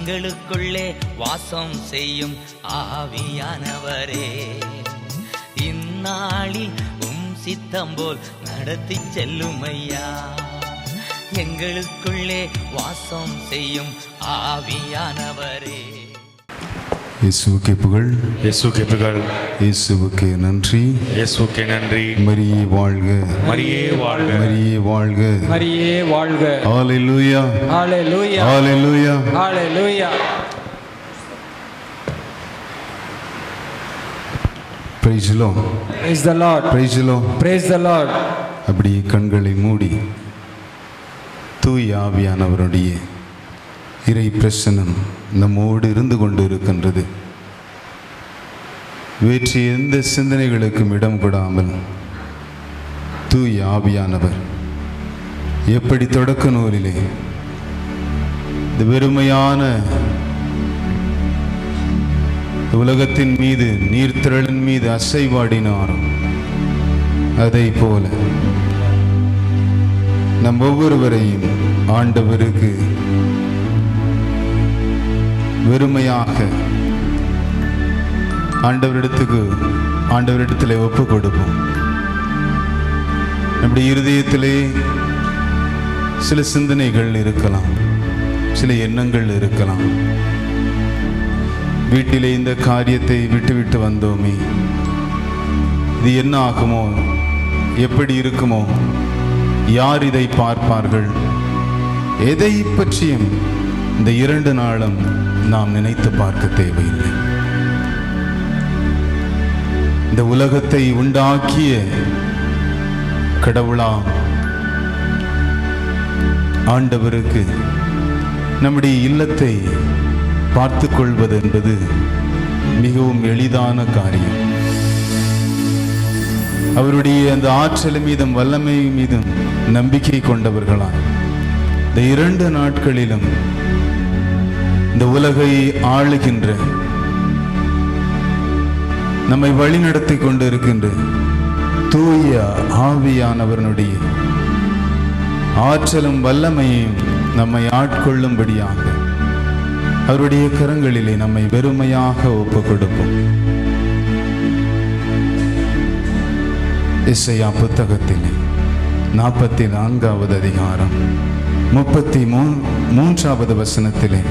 எங்களுக்குள்ளே வாசம் செய்யும் ஆவியானவரே, இந்நாளில் சித்தம் போல் நடத்தி செல்லும் ஐயா. எங்களுக்குள்ளே வாசம் செய்யும் ஆவியானவரே. இயேசுவுக்கே புகழ், இயேசுவுக்கே புகழ், இயேசுவுக்கே நன்றி, இயேசுவுக்கே நன்றி. மரியே வாழ்க, மரியே வாழ்க, மரியே வாழ்க, மரியே வாழ்க. ஹalleluya, ஹalleluya, ஹalleluya, ஹalleluya. Praise the Lord, Praise the Lord, praise the Lord. praise the Lord. அப்படி கண்களை மூடி தூய ஆவியானவருடைய இறை பிரசன்னம் நம்மோடு இருந்து கொண்டு இருக்கின்றது. வேற்று எந்த சிந்தனைகளுக்கும் இடம் கொடாமல் தூய ஆவியானவர் எப்படி தொடக்க நூலிலே இந்த வெறுமையான உலகத்தின் மீது நீர்த்திரளின் மீது அசைவாடினாரோ அதை போல நம் ஒவ்வொருவரையும் ஆண்டவருக்கு வெறுமையாக ஆண்டவரிடத்திலே ஒப்பு கொடுப்போம். நம்முடைய இருதயத்திலே சில சிந்தனைகள் இருக்கலாம், சில எண்ணங்கள் இருக்கலாம். வீட்டிலே இந்த காரியத்தை விட்டுவிட்டு வந்தோமே, இது என்ன ஆகுமோ, எப்படி இருக்குமோ, யார் இதை பார்ப்பார்கள், எதை பற்றியும் இந்த 2 நாளும் நாம் நினைத்து பார்க்க தேவையில்லை. இந்த உலகத்தை உண்டாக்கிய கடவுளாம் ஆண்டவருக்கு நம்முடைய இல்லத்தை பார்த்து கொள்வது என்பது மிகவும் எளிதான காரியம். அவருடைய அந்த ஆற்றல் மீதும் வல்லமை மீதும் நம்பிக்கை கொண்டவர்களால் இந்த 2 நாட்களிலும் இந்த உலகை ஆளுகின்ற, நம்மை வழிநடத்தி கொண்டு இருக்கின்ற தூய ஆவியானவருடைய ஆற்றலும் வல்லமையும் நம்மை ஆட்கொள்ளும்படியாக அவருடைய கரங்களிலே நம்மை வெறுமையாக ஒப்பு கொடுப்போம். எசையா புத்தகத்திலே 44வது அதிகாரம் 33வது வசனத்திலே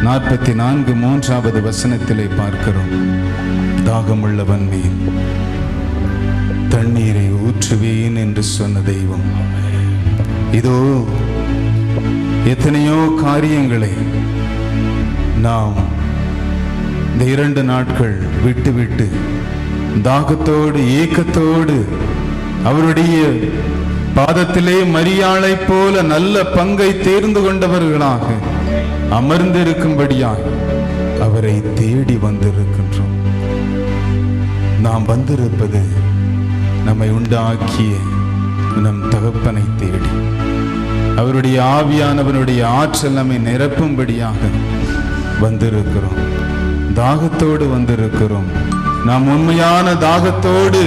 44:3 வசனத்திலே பார்க்கிறோம். தாகமுள்ளவன் மேல் தண்ணீரை ஊற்றுவேன் என்று சொன்ன தெய்வம் இதோ எத்தனையோ காரியங்களை நாம் இந்த 2 நாட்கள் விட்டு தாகத்தோடு ஏக்கத்தோடு அவருடைய பாதத்திலே மரியாளை போல நல்ல பங்கை தேர்ந்து கொண்டவர்களாக அமர்ந்திருக்கும்படியாக அவரை தேடி வந்திருக்கின்றோம். நாம் வந்திருப்பது நம்மை உண்டாக்கிய நம் தகப்பனை தேடி, அவருடைய ஆவியானவனுடைய ஆற்றல் நம்மை நிரப்பும்படியாக வந்திருக்கிறோம். தாகத்தோடு வந்திருக்கிறோம். நாம் உண்மையான தாகத்தோடு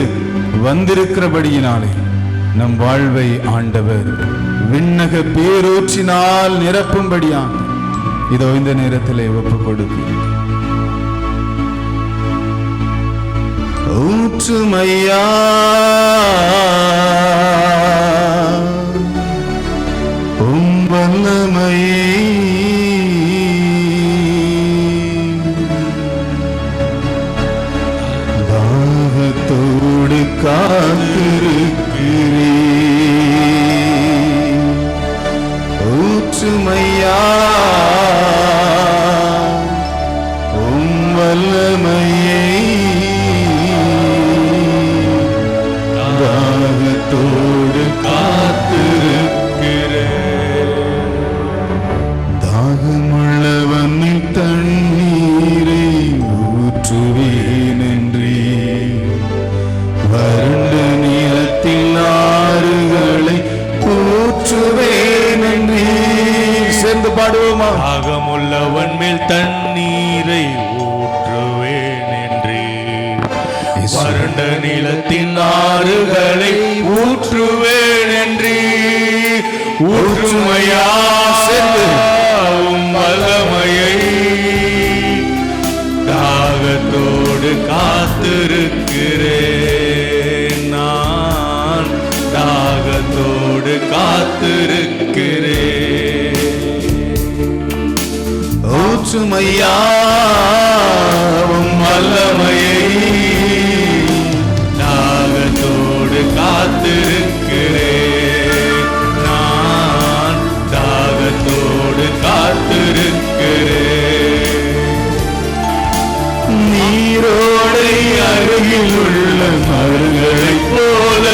வந்திருக்கிறபடியினாலே நம் வாழ்வை ஆண்டவர் விண்ணக பேரூற்றினால் நிரப்பும்படியாக இதோ இந்த நேரத்திலே ஒப்பு கொடுக்கு. ஊற்றுமையா உம் வல்லமையே, தாகத்தோடு காத்திருக்கிறேன். ஊற்றுமையா உம் வல்லமையே, தாகத்தோடு காத்திருக்கிறேன். தாகமுள்ளவன் தண்ணீரை ஊற்றுவேன் என்றே, வறண்ட நிலத்தில் ஆறுகளை ஊற்றுவேன் என்றே. சேர்ந்து பாடுவோமா? தாகமுள்ளவன் மேல் தண்ணீரை ஊற்றுவேன் என்றே, வறண்ட நிலத்தின் ஆறுகளை ஊற்றுவேன் என்றே. ஊற்றுமையா உம் வல்லமையை தாகத்தோடு காத்திருக்கிறேன், நான் தாகத்தோடு காத்திருக்கிறேன். ஊற்றுமையா உம் வல்லமையை, தாகத்தோடு காத்திருக்கிறேன், நான் தாகத்தோடு காத்திருக்கிறேன். நீரோடை அருகில் உள்ள மருங்களைப் போல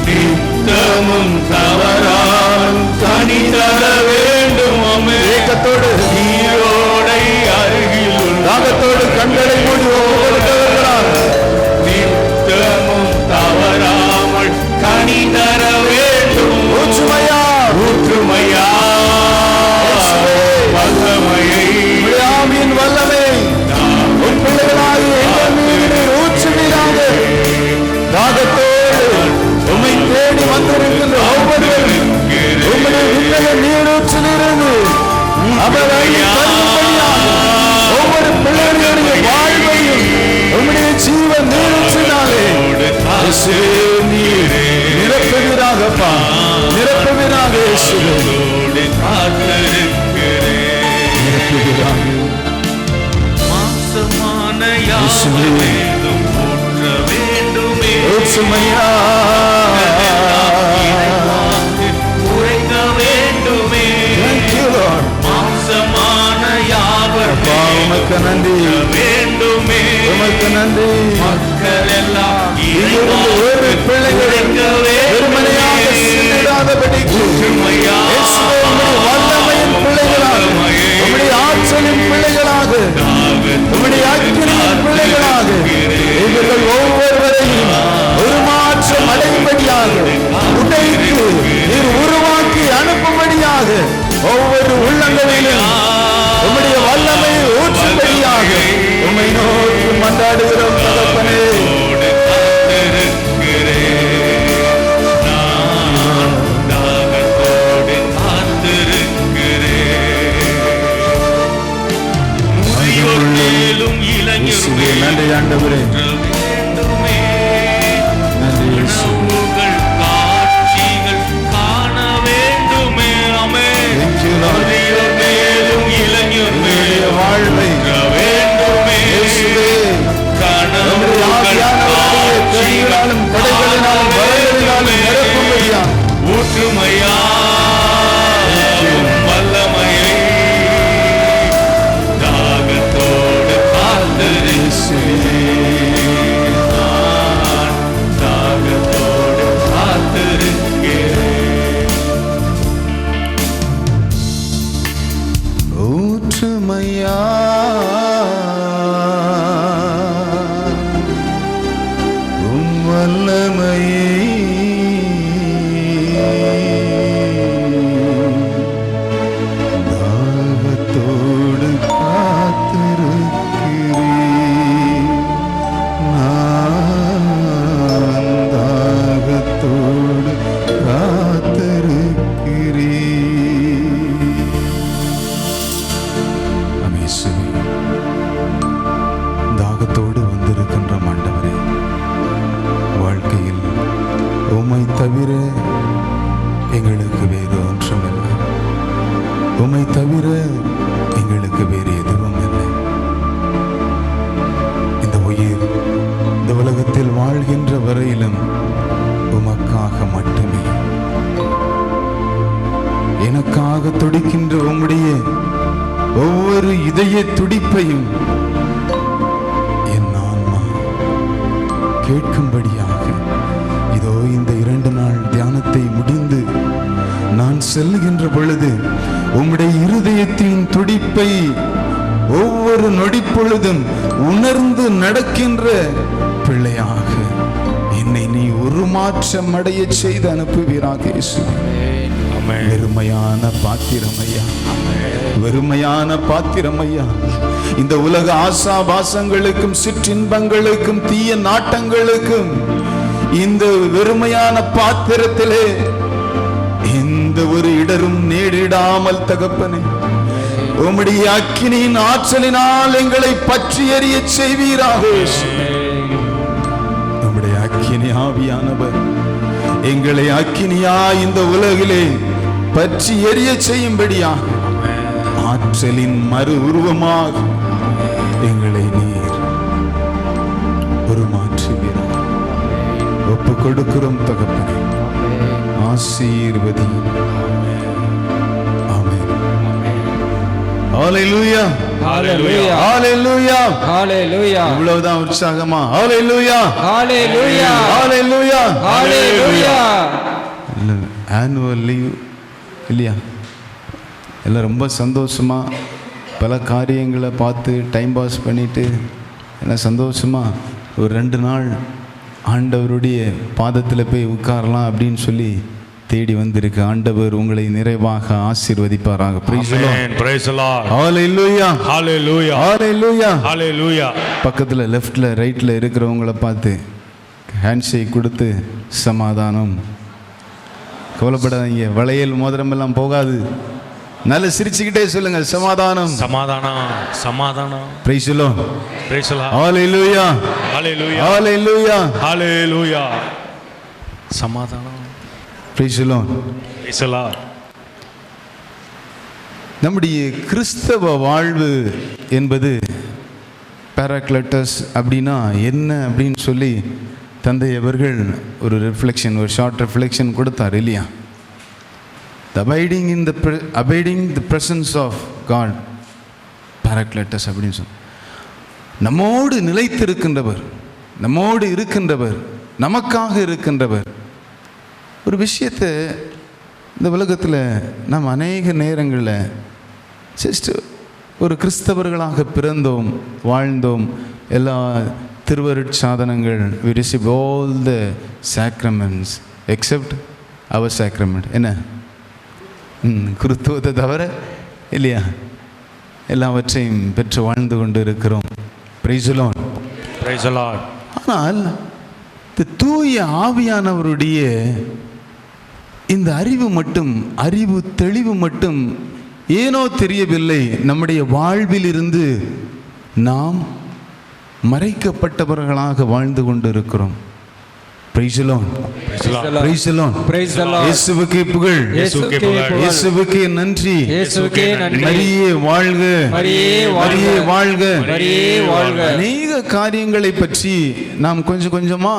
நித்தமும் தவறால் கனி தர வேண்டும். ஏக்கத்தோடு நீரோடை அருகில் உள்ள தாகத்தோடு கண்களை மூடி ஒவ்வொருவர்களால் நித்தமும் தவறாமல் கனி தர வேண்டும். ஊற்றுமையா ஊற்றுமையா வல்லமையை, ஆவியின் வல்லமை உன் பிள்ளைகளாகிய எங்கள் மீது நீர் ஊற்றுவீராக. தாகத்தோடு உம்மை தேடி வந்திருக்கின்ற ஒவ்வொருவரும் உம்முடைய விண்ணக நீரூற்றிலிருந்து அவர் ஒவ்வொரு பிள்ளைகளுடைய வாழ்வையும் உம்முடைய ஜீவ நீரூற்றினாலே நீர் நிரப்புவீராகப்பா, நிரப்புவீராக இயேசுவே. நிரப்புவீராக. மாசமான யாவரும் போற்ற வேண்டுமே. ஊற்றுமையா உரைக்க வேண்டுமே. Thank you, Lord. மாம்சமான யாவர் அப்பா, உமக்கு நன்றி, வேண்டுமே. உமக்கு நன்றி. மக்கள் எல்லாம் இங்கிருந்து ஒரு பிள்ளைகள் வெறுமனையாக சிந்திடாதபடிக்கு ஊற்றுமையா இயேசுவே, உம்முடைய வல்லமையின் பிள்ளைகளாக, உம்முடைய ஆற்றலின் பிள்ளைகளாக, உம்முடைய அக்கினியின் பிள்ளைகளாக இவர்கள் ஒவ்வொருவரையும் ஒரு மாற்றம் அடையும்படியாக உடைத்து நீர் உருவாக்கி அனுப்பும்படியாக ஒவ்வொரு உள்ளங்களிலும் உம்முடைய வல்லமையை ஊற்றும்படியாக உம்மை நோக்கி மன்றாடுகிறோம் தகப்பனே. இயேசுவே, நன்றி ஆண்டவரே, நன்றி இயேசுவே. காட்சிகள் காண வேண்டுமே. Thank you, Lord. மேலும் இளைஞர் உம்முடைய வாழ்வை வேண்டுமே. இயேசுவே, கனவுகள் ஆவியானவருடைய கைகளாலும் கடைகளினாலும் வரங்களினாலும் நிரப்பும்படியா ஊற்றுமையா வல்லமையை தாகத்தோடு காத்திருக்கிறேன், நான் தாகத்தோடு காத்திருக்கிறேன். ஊற்றுமையா உம் வல்லமையை தாகத்தோடு காத்திருக்கிறேன், நான் தாகத்தோடு காத்திருக்கிறேன். அமேசுவே, தாகத்தோடு வந்திருக்கின்ற ஆண்டவரே, வாழ்க்கையில் உம்மை தவிர எங்களுக்கு வேறு ஒன்றுமில்லை, உம்மை தவிர எங்களுக்கு வேறு எதுவும் இல்லை. இந்த உயிர் இந்த உலகத்தில் வாழ்கின்ற வரையிலும் உமக்காக மட்டுமே, எனக்காக துடிக்கின்ற உம்முடைய ஒவ்வொரு இதய துடிப்பையும் என் ஆன்மா கேட்கும்படியாக இதோ இந்த 2 நாள் தியானத்தை முடிந்து நான் செல்லுகின்ற பொழுது உம்முடைய இருதயத்தின் துடிப்பை ஒவ்வொரு நொடிப்பொழுதும் உணர்ந்து நடக்கின்ற பிள்ளையாக என்னை நீ உருமாற்றம் அடைய செய்து அனுப்புவீராக இயேசுவே. வெறுமையான பாத்திரமையா, வெறுமையான பாத்திரமையா, இந்த உலக ஆசாபாசங்களுக்கும் சிற்றின்பங்களுக்கும் தீய நாட்டங்களுக்கும் இந்த வெறுமையான பாத்திரத்திலே எந்த ஒரு இடரும் நேரிடாமல் தகப்பனே உம்முடைய அக்கினியின் ஆற்றலினால் எங்களை பற்றி எரிய செய்வீராக. உம்முடைய அக்கினி ஆவியானவர் எங்களை அக்கினியா இந்த உலகிலே பற்றி எரிய செய்யும்படியா ஆற்றலின் மறு உருவமாக எங்களை நீர் உருமாற்றுவீராக. ஒப்பு கொடுக்கிறோம் தகப்பனே, ஆசீர்வதி. ஆமென். ஹல்லேலூயா, Hallelujah. ஹல்லேலூயா, Hallelujah. இவ்வளவுதான் உற்சாகமா? ஹல்லேலூயா, Hallelujah. ஹல்லேலூயா, Hallelujah. ஆனுவல் லீவ் இல்லையா? எல்லாம் ரொம்ப சந்தோஷமா பல காரியங்களை பார்த்து டைம் பாஸ் பண்ணிட்டு எல்லாம் சந்தோஷமா ஒரு 2 நாள் ஆண்டவருடைய பாதத்தில் போய் உட்காரலாம் அப்படின்னு சொல்லி தேடி வந்திருக்கு. ஆண்டவர் உங்களை நிறைவாக ஆசீர்வதிப்பாராக. Praise the Lord. Amen. Praise the Lord. Hallelujah. Hallelujah. Hallelujah. Hallelujah. பக்கத்தில் லெஃப்டில் ரைட்டில் இருக்கிறவங்கள பார்த்து ஹேண்ட்ஷேக் கொடுத்து சமாதானம். கவலைப்படாதீங்க, வளையல் மோதிரமெல்லாம் போகாது. நல்ல சிரிச்சுக்கிட்டே சொல்லுங்க, சமாதானம். சமாதானம், சமாதானம். Praise the Lord. Praise the Lord. Hallelujah. Hallelujah. Hallelujah. Hallelujah. சமாதானம். Praise the Lord. Praise the Lord. நம்முடைய கிறிஸ்தவ வாழ்வு என்பது பாராக்லட்டஸ் அப்படின்னா என்ன அப்படின்னு சொல்லி தந்தை அவர்கள் ஒரு ரிஃப்ளெக்ஷன், ஒரு ஷார்ட் ரிஃப்ளெக்ஷன் கொடுத்தார் இல்லையா? abiding the presence of God, பாராக்லட்டஸ் அப்படின்னு சொல்லி நம்மோடு நிலைத்திருக்கின்றவர், நம்மோடு இருக்கின்றவர், நமக்காக இருக்கின்றவர். ஒரு விஷயத்தை இந்த உலகத்தில் நாம் அநேக நேரங்களில் ஜஸ்ட் ஒரு கிறிஸ்தவர்களாக பிறந்தோம், வாழ்ந்தோம், எல்லா திருவருட்சாதனங்கள், we receive all the sacraments except our sacrament. என்ன கிறிஸ்துவத்தை தவிர இல்லையா? எல்லாவற்றையும் பெற்று வாழ்ந்து கொண்டு இருக்கிறோம். Praise the Lord. Praise the Lord. ஆனால் இந்த தூய ஆவியானவருடைய இந்த அறிவு தெளிவு மட்டும் ஏனோ தெரியவில்லை. நம்முடைய வாழ்வில் இருந்து நாம் மறைக்கப்பட்டவர்களாக வாழ்ந்து கொண்டு இருக்கிறோம். Praise the Lord. Praise the Lord. Praise the Lord. Praise the Lord. இயேசுவுக்கே புகழ், இயேசுவுக்கே புகழ். இயேசுவுக்கே நன்றி. இயேசுவுக்கே நன்றி. மரியே வாழ்க, மரியே வாழ்க. மரியே வாழ்க, மரியே வாழ்க. அநேக காரியங்களை பற்றி நாம் கொஞ்சம் கொஞ்சமா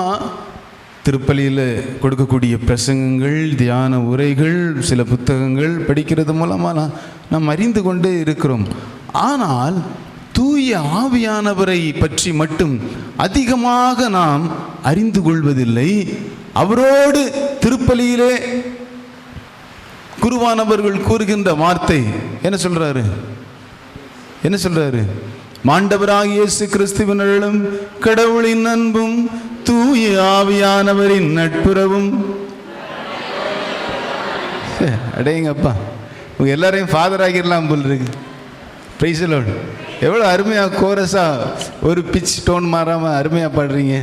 திருப்பலியில் கொடுக்கக்கூடிய பிரசங்கங்கள், தியான உரைகள், சில புத்தகங்கள் படிக்கிறது மூலமாக நாம் அறிந்து கொண்டே இருக்கிறோம். ஆனால் தூய ஆவியானவரை பற்றி மட்டும் அதிகமாக நாம் அறிந்து கொள்வதில்லை. அவரோடு திருப்பலியிலே குருவானவர்கள் கூறுகின்ற வார்த்தை என்ன சொல்றாரு? என்ன சொல்றாரு? மாண்டவராகிய இயேசு கிறிஸ்துவின் அருளும் கடவுளின் அன்பும் தூய ஆவியானவரின் நட்புறவும். அடேங்கப்பா, உங்க எல்லாரையும் ஃபாதர் ஆகிடலாம் போல் இருக்கு. Price the Lord. எவ்வளோ அருமையாக கோரஸா ஒரு பிச் டோன் மாறாமல் அருமையாக பாடுறீங்க.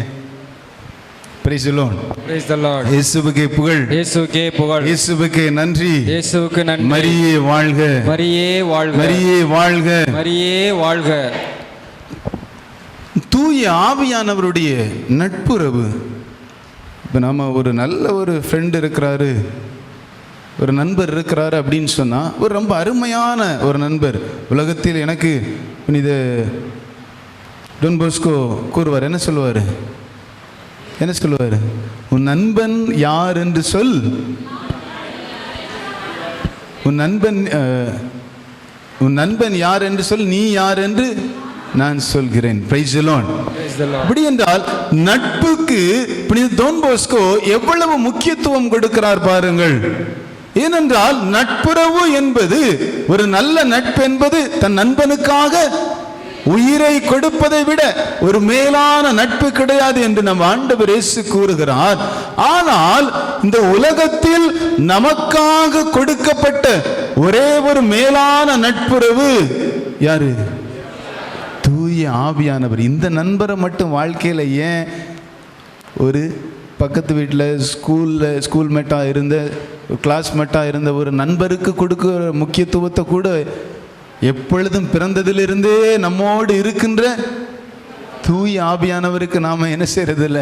Price the Lord. Praise the Lord. இயேசுவுக்கே புகழ், இயேசுவுக்கே புகழ், இயேசுவுக்கே நன்றி. இயேசுவுக்கு நன்றி. மரியே வாழ்க, மரியே வாழ்க, மரியே வாழ்க, மரியே வாழ்க. தூய ஆவியானவருடைய நட்புறவு. இப்போ நம்ம ஒரு நல்ல ஒரு ஃப்ரெண்டு இருக்கிறாரு, ஒரு நண்பர் இருக்கிறாரு அப்படின்னு சொன்னால், ஒரு ரொம்ப அருமையான ஒரு நண்பர். உலகத்தில் எனக்கு புனித டொன் போஸ்கோ கூறுவார். என்ன சொல்லுவார்? என்ன சொல்லுவார்? உன் நண்பன் யார் என்று சொல், உன் நண்பன் யார் என்று சொல், நீ யார் என்று நான் சொல்கிறேன். Price the Lord. அப்படி என்றால் நட்புக்கு புனித டொன் போஸ்கோ எவ்வளவு முக்கியத்துவம் கொடுக்கிறார் பாருங்கள். ஏனென்றால் நட்புறவு என்பது, ஒரு நல்ல நட்பு என்பது தன் நண்பனுக்காக உயிரை கொடுப்பதை விட ஒரு மேலான நட்பு கிடையாது என்று நம் ஆண்டவர் இயேசு கூறுகிறார். ஆனால் இந்த உலகத்தில் நமக்காக கொடுக்கப்பட்ட ஒரே ஒரு மேலான நட்புறவு யாரு? தூய ஆவியானவர். இந்த நண்பரை மட்டும் வாழ்க்கையில் ஏன் ஒரு பக்கத்து வீட்டில் ஸ்கூல் மேட்டாக இருந்த, கிளாஸ்மேட்டாக இருந்த ஒரு நண்பருக்கு கொடுக்குற முக்கியத்துவத்தை கூட எப்பொழுதும் பிறந்ததிலிருந்தே நம்மோடு இருக்கின்ற தூய ஆவியானவருக்கு நாம என்ன செய்யறதில்ல,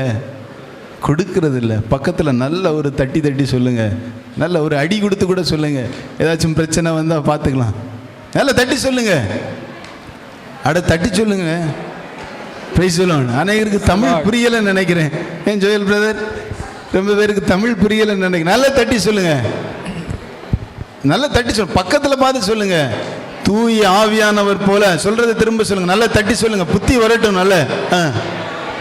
கொடுக்கறதில்ல. பக்கத்தில் நல்ல ஒரு தட்டி தட்டி சொல்லுங்க, நல்ல ஒரு அடி கொடுத்து கூட சொல்லுங்க. ஏதாச்சும் பிரச்சனை வந்தால் பார்த்துக்கலாம். நல்ல தட்டி சொல்லுங்க, தட்டி சொல்லுங்க. Price the Lord. அநேகருக்கு தமிழ் புரியலைன்னு நினைக்கிறேன். ஏன் ஜோயல் பிரதர், ரொம்ப பேருக்கு தமிழ் புரியலைன்னு நினைக்கிறேன். நல்ல தட்டி சொல்லுங்க, நல்ல தட்டி சொல்லுங்க. பக்கத்தில் பார்த்து சொல்லுங்க, தூய ஆவியானவர் போல. சொல்றதை திரும்ப சொல்லுங்க, நல்ல தட்டி சொல்லுங்க, புத்தி வரட்டும்.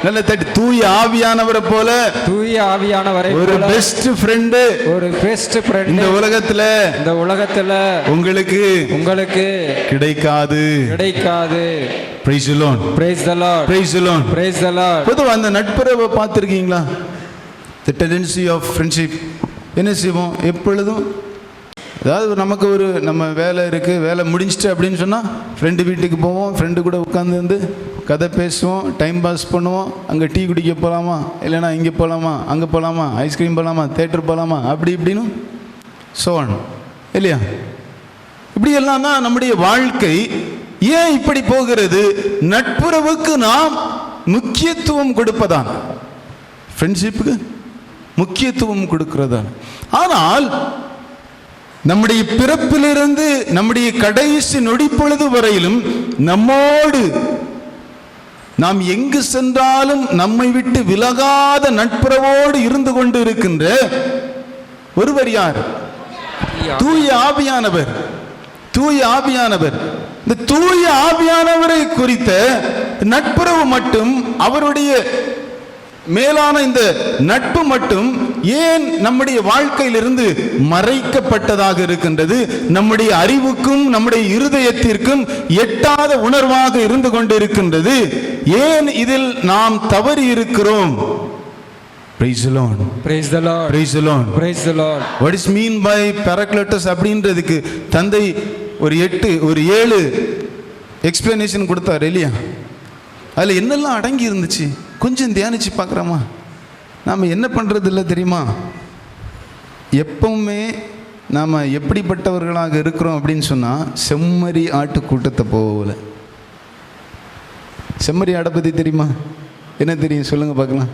நல்ல தட்டி. தூய ஆவியானவரை போல, தூய ஆவியானவரை ஒரு பெஸ்ட் ஃப்ரெண்ட், ஒரு பெஸ்ட் ஃப்ரெண்ட் இந்த உலகத்துல உங்களுக்கு கிடைக்காது. Praise the Lord. Praise the Lord. Praise the Lord. Praise the Lord. பொதுவா அந்த நட்புறவை பார்த்துருக்கீங்களா? The tendency of friendship. என்ன செய்வோம் எப்பொழுதும், அதாவது நமக்கு நம்ம வேலை இருக்குது, வேலை முடிஞ்சிட்டு அப்படின்னு சொன்னால் ஃப்ரெண்டு வீட்டுக்கு போவோம், ஃப்ரெண்டு கூட உட்காந்து கதை பேசுவோம், டைம் பாஸ் பண்ணுவோம். அங்கே டீ குடிக்க போகலாமா, இல்லைனா இங்கே போகலாமா, அங்கே போகலாமா, ஐஸ்கிரீம் போகலாமா, தேட்டர் போகலாமா, அப்படி இப்படின்னு சோன் இல்லையா? இப்படியெல்லாம் தான் நம்முடைய வாழ்க்கை. ஏன் இப்படி போகிறது? நட்புறவுக்கு நாம் முக்கியத்துவம் கொடுப்பதான், ஃப்ரெண்ட்ஷிப்புக்கு முக்கியத்துவம் கொடுக்கிறதான். ஆனால் நம்முடைய பிறப்பிலிருந்து நம்முடைய கடைசி நொடி பொழுது வரையிலும் நம்மோடு நாம் எங்கு சென்றாலும் நம்மை விட்டு விலகாத நட்புறவோடு இருந்து கொண்டு இருக்கின்ற ஒருவர் யார்? தூய ஆவியானவர். தூய ஆவியானவர். இந்த தூய ஆவியானவரை குறித்த நட்புறவு மட்டும், அவருடைய மேலான இந்த நட்பு மட்டும் ஏன் நம்முடைய வாழ்க்கையிலிருந்து மறைக்கப்பட்டதாக இருக்கின்றது? நம்முடைய அறிவுக்கும் நம்முடைய இருதயத்திற்கும் எட்டாத உணர்வாக இருந்து கொண்டிருக்கின்றது. ஏன் இதில் நாம் தவறி இருக்கிறோம்? Praise the Lord. Praise the Lord. Praise the Lord. Praise the Lord. What is mean by Paracletus அப்படின்றதுக்கு தந்தை ஒரு 7 எக்ஸ்பிளனேஷன் கொடுத்தார் இல்லையா? அதில் என்னெல்லாம் அடங்கி இருந்துச்சு கொஞ்சம் தியானிச்சு பார்க்குறோமா? நாம் என்ன பண்ணுறது இல்லை தெரியுமா? எப்பவுமே நாம் எப்படிப்பட்டவர்களாக இருக்கிறோம் அப்படின்னு சொன்னால், செம்மறி ஆட்டு கூட்டத்தை போகல. செம்மறி ஆடை பற்றி தெரியுமா? என்ன தெரியும் சொல்லுங்க பார்க்கலாம்.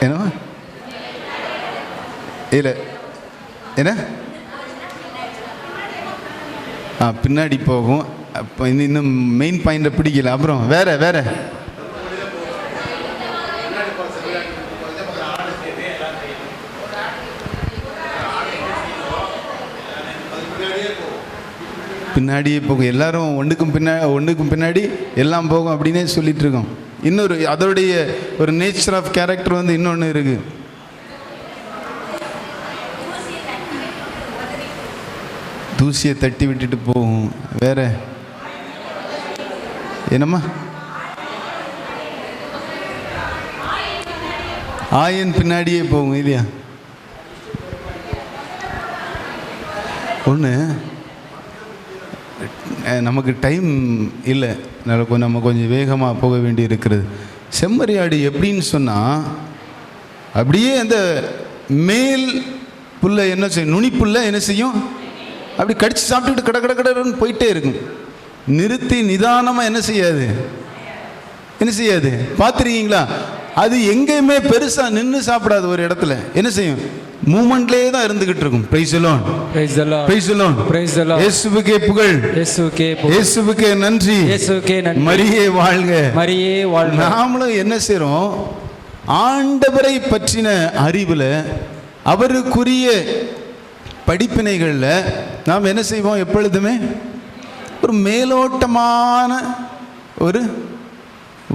என்னவா? இல்லை என்ன? பின்னாடி போகும். அப்போ இன்னும் மெயின் பாயிண்ட பிடிக்கல. அப்புறம் வேற பின்னாடியே போகும். எல்லாரும் ஒன்றுக்கும் பின்னாடி எல்லாம் போகும் அப்படின்னே சொல்லிட்டு இருக்கோம். இன்னொரு அதோடைய ஒரு நேச்சர் ஆஃப் கேரக்டர் வந்து இன்னொன்று இருக்கு. தூசியை தட்டி விட்டுட்டு போகும். வேற என்னம்மா? ஆயன் பின்னாடியே போகும் இல்லையா? ஒன்று நமக்கு டைம் இல்லை, நம்ம கொஞ்சம் வேகமாக போக வேண்டி இருக்கிறது. செம்மறியாடு எப்படின்னு சொன்னால், அப்படியே அந்த மேல் புல்லை என்ன செய்யும், நுனிப்புல்லை என்ன செய்யும், அப்படி கடிச்சு சாப்பிட்டுக்கிட்டு கடன்னு போயிட்டே இருக்கும். நிறுத்தி நிதானமாக என்ன செய்யாது. பார்த்துருக்கீங்களா? அது எங்கேயுமே பெருசாக நின்று சாப்பிடாது. ஒரு இடத்துல என்ன செய்யும், மூமெண்ட்லேயே தான் இருந்துகிட்டு இருக்கும். Price the Lord. Praise the Lord. Praise the Lord. Praise the lord. இயேசுவுக்கே புகழ். இயேசுவுக்கே நன்றி. மரியே வாழ்க. மரியே வாழ்க. நாமளும் என்ன செய்றோம், ஆண்டவரை பற்றின அறிவில், அவருக்குரிய படிப்பினைகளில் நாம் என்ன செய்வோம், எப்பொழுதுமே ஒரு மேலோட்டமான ஒரு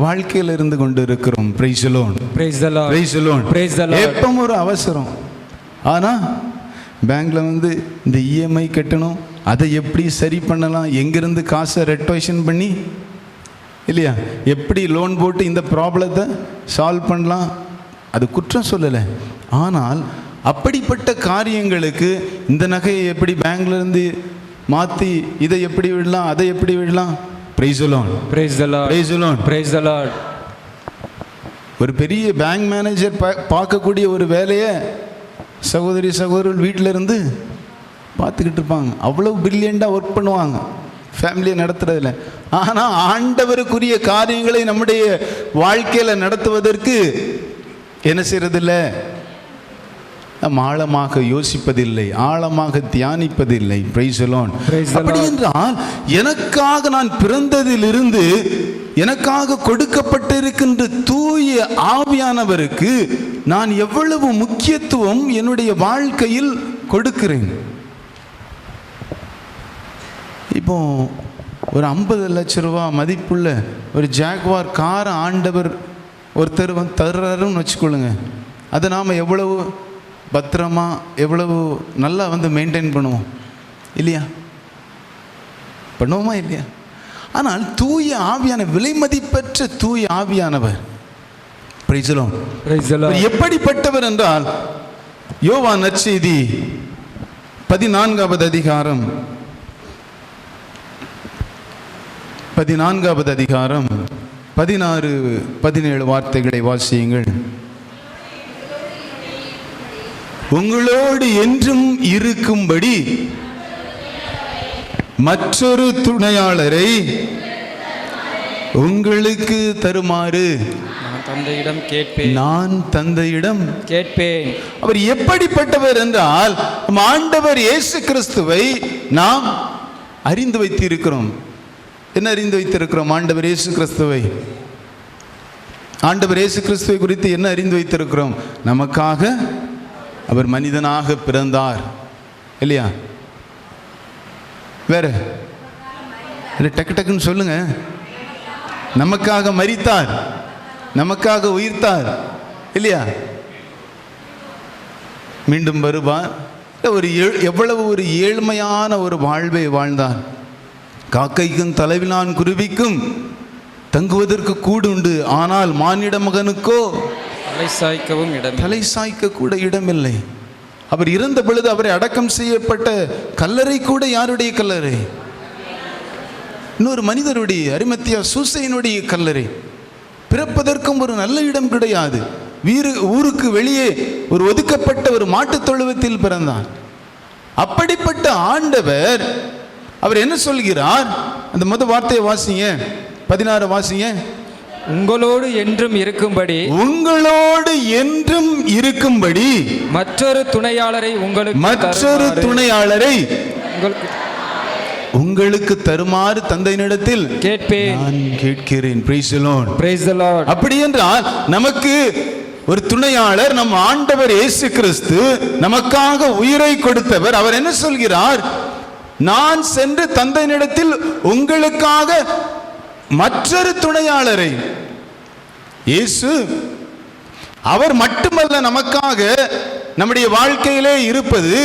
வாழ்க்கையில் இருந்து கொண்டு இருக்கிறோம். Price the Lord. Praise the Lord. Praise the Lord. Praise the Lord. எப்பவும் ஒரு அவசரம். ஆனால் பேங்க்ல வந்து இந்த இஎம்ஐ கட்டணும், அதை எப்படி சரி பண்ணலாம், எங்கிருந்து காசை ரெட்டோஷன் பண்ணி இல்லையா, எப்படி லோன் போட்டு இந்த ப்ராப்ளத்தை சால்வ் பண்ணலாம். அது குற்றம் சொல்லலை. ஆனால் அப்படிப்பட்ட காரியங்களுக்கு இந்த நகையை எப்படி பேங்க்லேருந்து மாற்றி இதை எப்படி விடலாம், அதை எப்படி விடலாம். Price the Lord. Praise the Lord. Praise the Lord. Praise the Lord. ஒரு பெரிய பேங்க் மேனேஜர் பார்க்கக்கூடிய ஒரு வேலையை சகோதரர்கள் வீட்டில் இருந்து பார்த்துக்கிட்டு இருப்பாங்க. அவ்வளோ பிரில்லியண்டாக ஒர்க் பண்ணுவாங்க ஃபேமிலியை நடத்துறதுல. ஆனால் ஆண்டவருக்குரிய காரியங்களை நம்முடைய வாழ்க்கையில் நடத்துவதற்கு என்ன செய்யறதில்ல? நாம் ஆழமாக யோசிப்பதில்லை, ஆழமாக தியானிப்பதில்லை. Price the Lord. அப்படி என்றால் எனக்காக நான் பிறந்ததிலிருந்து எனக்காக கொடுக்கப்பட்டிருக்கின்ற தூய ஆவியானவருக்கு நான் எவ்வளவு முக்கியத்துவம் என்னுடைய வாழ்க்கையில் கொடுக்கிறேன். இப்போ ஒரு 50 லட்ச ரூபா மதிப்புள்ள ஒரு ஜாக்வார் காரை ஆண்டவர் ஒருத்தர் தர்றாருன்னு வச்சுக்கொள்ளுங்க. அதை நாம் எவ்வளவு பத்திரமா எவ்வளவு நல்லா மெயின்டைன் பண்ணுவோம் இல்லையா? பண்ணுவோமா இல்லையா? ஆனால் தூய ஆவியான, விலை மதிப்பற்ற தூய ஆவியானவர் பிரைஸ் தி லார்ட் எப்படிப்பட்டவர் என்றால், யோவான் நற்செய்தி 14வது அதிகாரம் 16, 17 வார்த்தைகளை வாசியுங்கள். உங்களோடு என்றும் இருக்கும்படி மற்றொரு துணையாளரை உங்களுக்கு தருமாறு நான் தந்தையிடம் கேட்பேன். அவர் எப்படிப்பட்டவர் என்றால், ஆண்டவர் இயேசு கிறிஸ்துவை நாம் அறிந்து வைத்திருக்கிறோம். என்ன அறிந்து வைத்திருக்கிறோம்? ஆண்டவர் இயேசு கிறிஸ்துவை. ஆண்டவர் இயேசு கிறிஸ்துவை குறித்து என்ன அறிந்து வைத்திருக்கிறோம்? நமக்காக அவர் மனிதனாக பிறந்தார் இல்லையா? வேற டக்கு டக்குன்னு சொல்லுங்க. நமக்காக மரித்தார், நமக்காக உயிர்த்தார் இல்லையா? மீண்டும் வருவார். எவ்வளவு ஒரு ஏழ்மையான ஒரு வாழ்வை வாழ்ந்தார். காக்கைக்கும் தலைவிலான் குருவிக்கும் தங்குவதற்கு கூடு உண்டு, ஆனால் மானிட மகனுக்கோ தலை சாய்க்க கூட இடமில்லை. அவர் இறந்த பொழுது அவரை அடக்கம் செய்யப்பட்ட கல்லறை கூட யாருடைய கல்லறை? இன்னொரு மனிதருடைய, அரிமத்தியா சூசையினுடைய கல்லறை. பிறப்பதற்கும் ஒரு நல்ல இடம் கிடையாது. ஊருக்கு வெளியே ஒரு ஒதுக்கப்பட்ட ஒரு மாட்டுத் தொழுவத்தில் பிறந்தார். அப்படிப்பட்ட ஆண்டவர் அவர் என்ன சொல்கிறார்? அந்த முதல் வார்த்தையை வாசிங்க, 16 வாசிங்க. உங்களோடு என்றும் இருக்கும்படி, உங்களோடு என்றும் இருக்கும்படி மற்றொரு துணையாளரை உங்களுக்கு தருமாறு தந்தையினிடத்தில் கேட்பேன், நான் கேட்கிறேன். Price the Lord. Praise the Lord. அப்படி என்றால் நமக்கு ஒரு துணையாளர், நம் ஆண்டவர் இயேசு கிறிஸ்து நமக்காக உயிரை கொடுத்தவர். அவர் என்ன சொல்கிறார்? நான் சென்று தந்தையினிடத்தில் உங்களுக்காக மற்றொரு துணையாளரை, இயேசு அவர் மட்டுமல்ல நமக்காக நம்முடைய வாழ்க்கையிலே இருப்பது,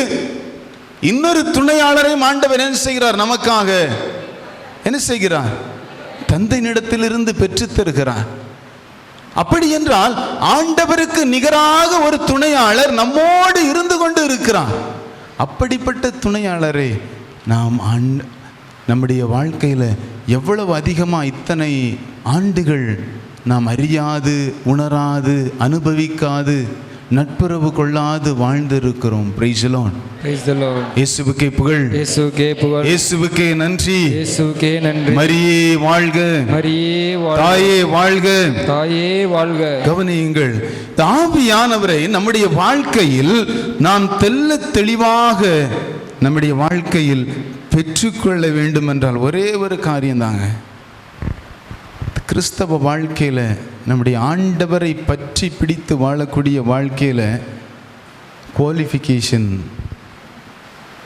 இன்னொரு துணையாளரை ஆண்டவர் என்ன செய்கிறார்? நமக்காக என்ன செய்கிறார்? தந்தையினிடத்திலிருந்து பெற்று தருகிறார். அப்படி என்றால் ஆண்டவருக்கு நிகராக ஒரு துணையாளர் நம்மோடு இருந்து கொண்டு இருக்கிறார். அப்படிப்பட்ட துணையாளரை நாம் நம்முடைய வாழ்க்கையில் எவ்வளவு அதிகமாக இத்தனை ஆண்டுகள் நாம் அறியாது, உணராது, அனுபவிக்காது, நட்புறவு கொள்ளாது வாழ்ந்திருக்கிறோம். Praise the Lord. Praise the lord. இயேசுவுக்கே புகழ், இயேசுவுக்கே புகழ், இயேசுவுக்கே நன்றி, இயேசுவுக்கே நன்றி. மரியே வாழ்க, மரியே வாழ்க, தாயே வாழ்க, தாயே வாழ்க. கவனியுங்கள், ஆவியானவரை நம்முடைய வாழ்க்கையில் நாம் தெள்ள தெளிவாக நம்முடைய வாழ்க்கையில் பெற்றுக்கொள்ள வேண்டும் என்றால் ஒரே ஒரு காரியம்தாங்க. கிறிஸ்தவ வாழ்க்கையில், நம்முடைய ஆண்டவரை பற்றி பிடித்து வாழக்கூடிய வாழ்க்கையில் குவாலிஃபிகேஷன்,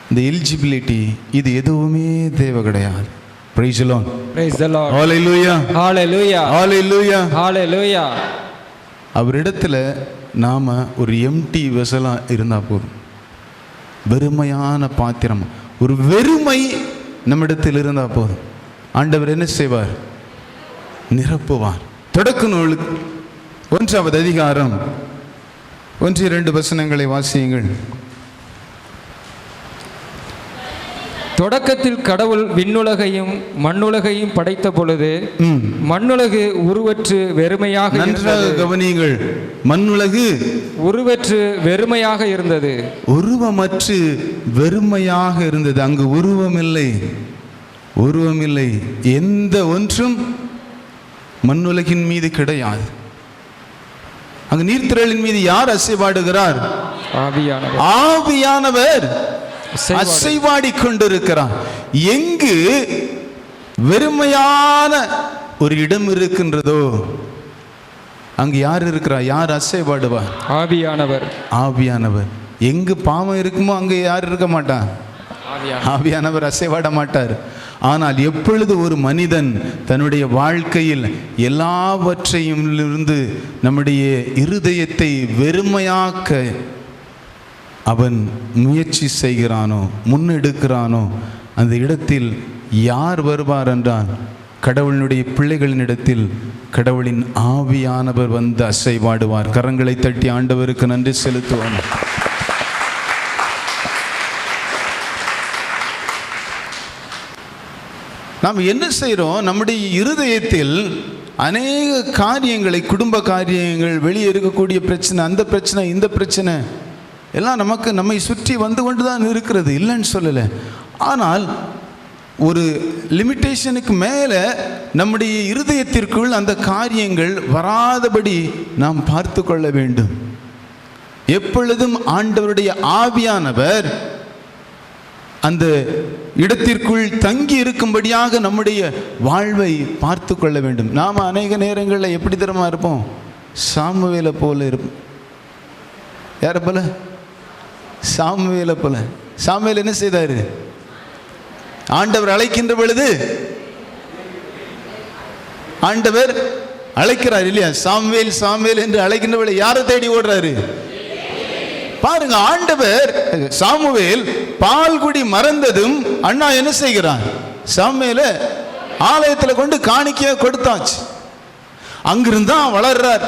இந்த எலிஜிபிலிட்டி, இது எதுவுமே தேவை கிடையாது. Praise the Lord. Praise the lord. ஹalleluya, ஹalleluya, ஹalleluya, ஹalleluya. அவரிடத்துல நாம ஒரு எம்டி வெசலா இருந்தா போதும். வெறுமையான பாத்திரம், ஒரு வெறுமை நம்மிடத்தில் இருந்தால் போதும். ஆண்டவர் என்ன செய்வார்? நிரப்புவார். தொடக்க நூல் 1வது அதிகாரம் 1-2 வசனங்களை வாசியுங்கள். தொடக்கத்தில் கடவுள் விண்ணுலகையும் மண்ணுலகையும் படைத்த பொழுது மண்ணுலகு உருவற்று வெறுமையாக நன்றாக இருந்தது. கவனியுங்கள். மண்ணுலகு உருவற்று வெறுமையாக இருந்தது. உருவமற்று வெறுமையாக இருந்தது. அங்கு உருவமில்லை, உருவமில்லை. எந்த ஒன்றும் மண்ணுலகின் மீது கிடையாது. அங்கு நீர்த்திரளின் மீது யார் அசைவாடுகிறார்? ஆவியானவர். ஆவியானவர் அசைவாடி கொண்டிருக்கிறார். எங்கு வெறுமையான ஒரு இடம் இருக்கின்றதோ அங்கு யார் இருக்கிறார்? யார் அசைவாடுவார்? ஆவியானவர். ஆவியானவர். எங்கு பாவம் இருக்குமோ அங்கே யார் இருக்க மாட்டார்? ஆவியானவர் அசைவாட மாட்டார். ஆனால் எப்பொழுது ஒரு மனிதன் தன்னுடைய வாழ்க்கையில் எல்லாவற்றையும் இருந்து நம்முடைய இருதயத்தை வெறுமையாக்க அவன் முயற்சி செய்கிறானோ, முன்னெடுக்கிறானோ, அந்த இடத்தில் யார் வருவார் என்றால் கடவுளினுடைய பிள்ளைகளின் இடத்தில் கடவுளின் ஆவியானவர் வந்து அசைவாடுவார். கரங்களை தட்டி ஆண்டவருக்கு நன்றி செலுத்துவோம். நாம் என்ன செய்கிறோம்? நம்முடைய இருதயத்தில் அநேக காரியங்களை, குடும்ப காரியங்கள், வெளியே இருக்கக்கூடிய பிரச்சனை, அந்த பிரச்சனை, இந்த பிரச்சனை எல்லாம் நம்மை சுற்றி வந்து கொண்டு தான் இருக்கிறது, இல்லைன்னு சொல்லலை. ஆனால் ஒரு லிமிட்டேஷனுக்கு மேலே நம்முடைய இருதயத்திற்குள் அந்த காரியங்கள் வராதபடி நாம் பார்த்து கொள்ள வேண்டும். எப்பொழுதும் ஆண்டவருடைய ஆவியானவர் அந்த இடத்திற்குள் தங்கி இருக்கும்படியாக நம்முடைய வாழ்வை பார்த்து கொள்ள வேண்டும். நாம் அநேக நேரங்களில் எப்படி தரமா இருப்போம்? சாமுவேலை போல இருப்போம். யாரை போல? சாமுவேலை போல. சாமுவேல் என்ன செய்தாரு? ஆண்டவர் அழைக்கின்ற பொழுது ஆண்டவர் அழைக்கிறார் இல்லையா? சாமுவேல் சாமுவேல் என்று அழைக்கின்ற பொழுது யாரை தேடி ஓடுறாரு? பாருங்க, ஆண்டவர் சாமுவேல் பால்குடி மறந்ததும் அண்ணா என்ன செய்கிறான்? சாமுவேல ஆலயத்தில் கொண்டு காணிக்கையா கொடுத்தாச்சு. அங்கிருந்தா வளர்றார்.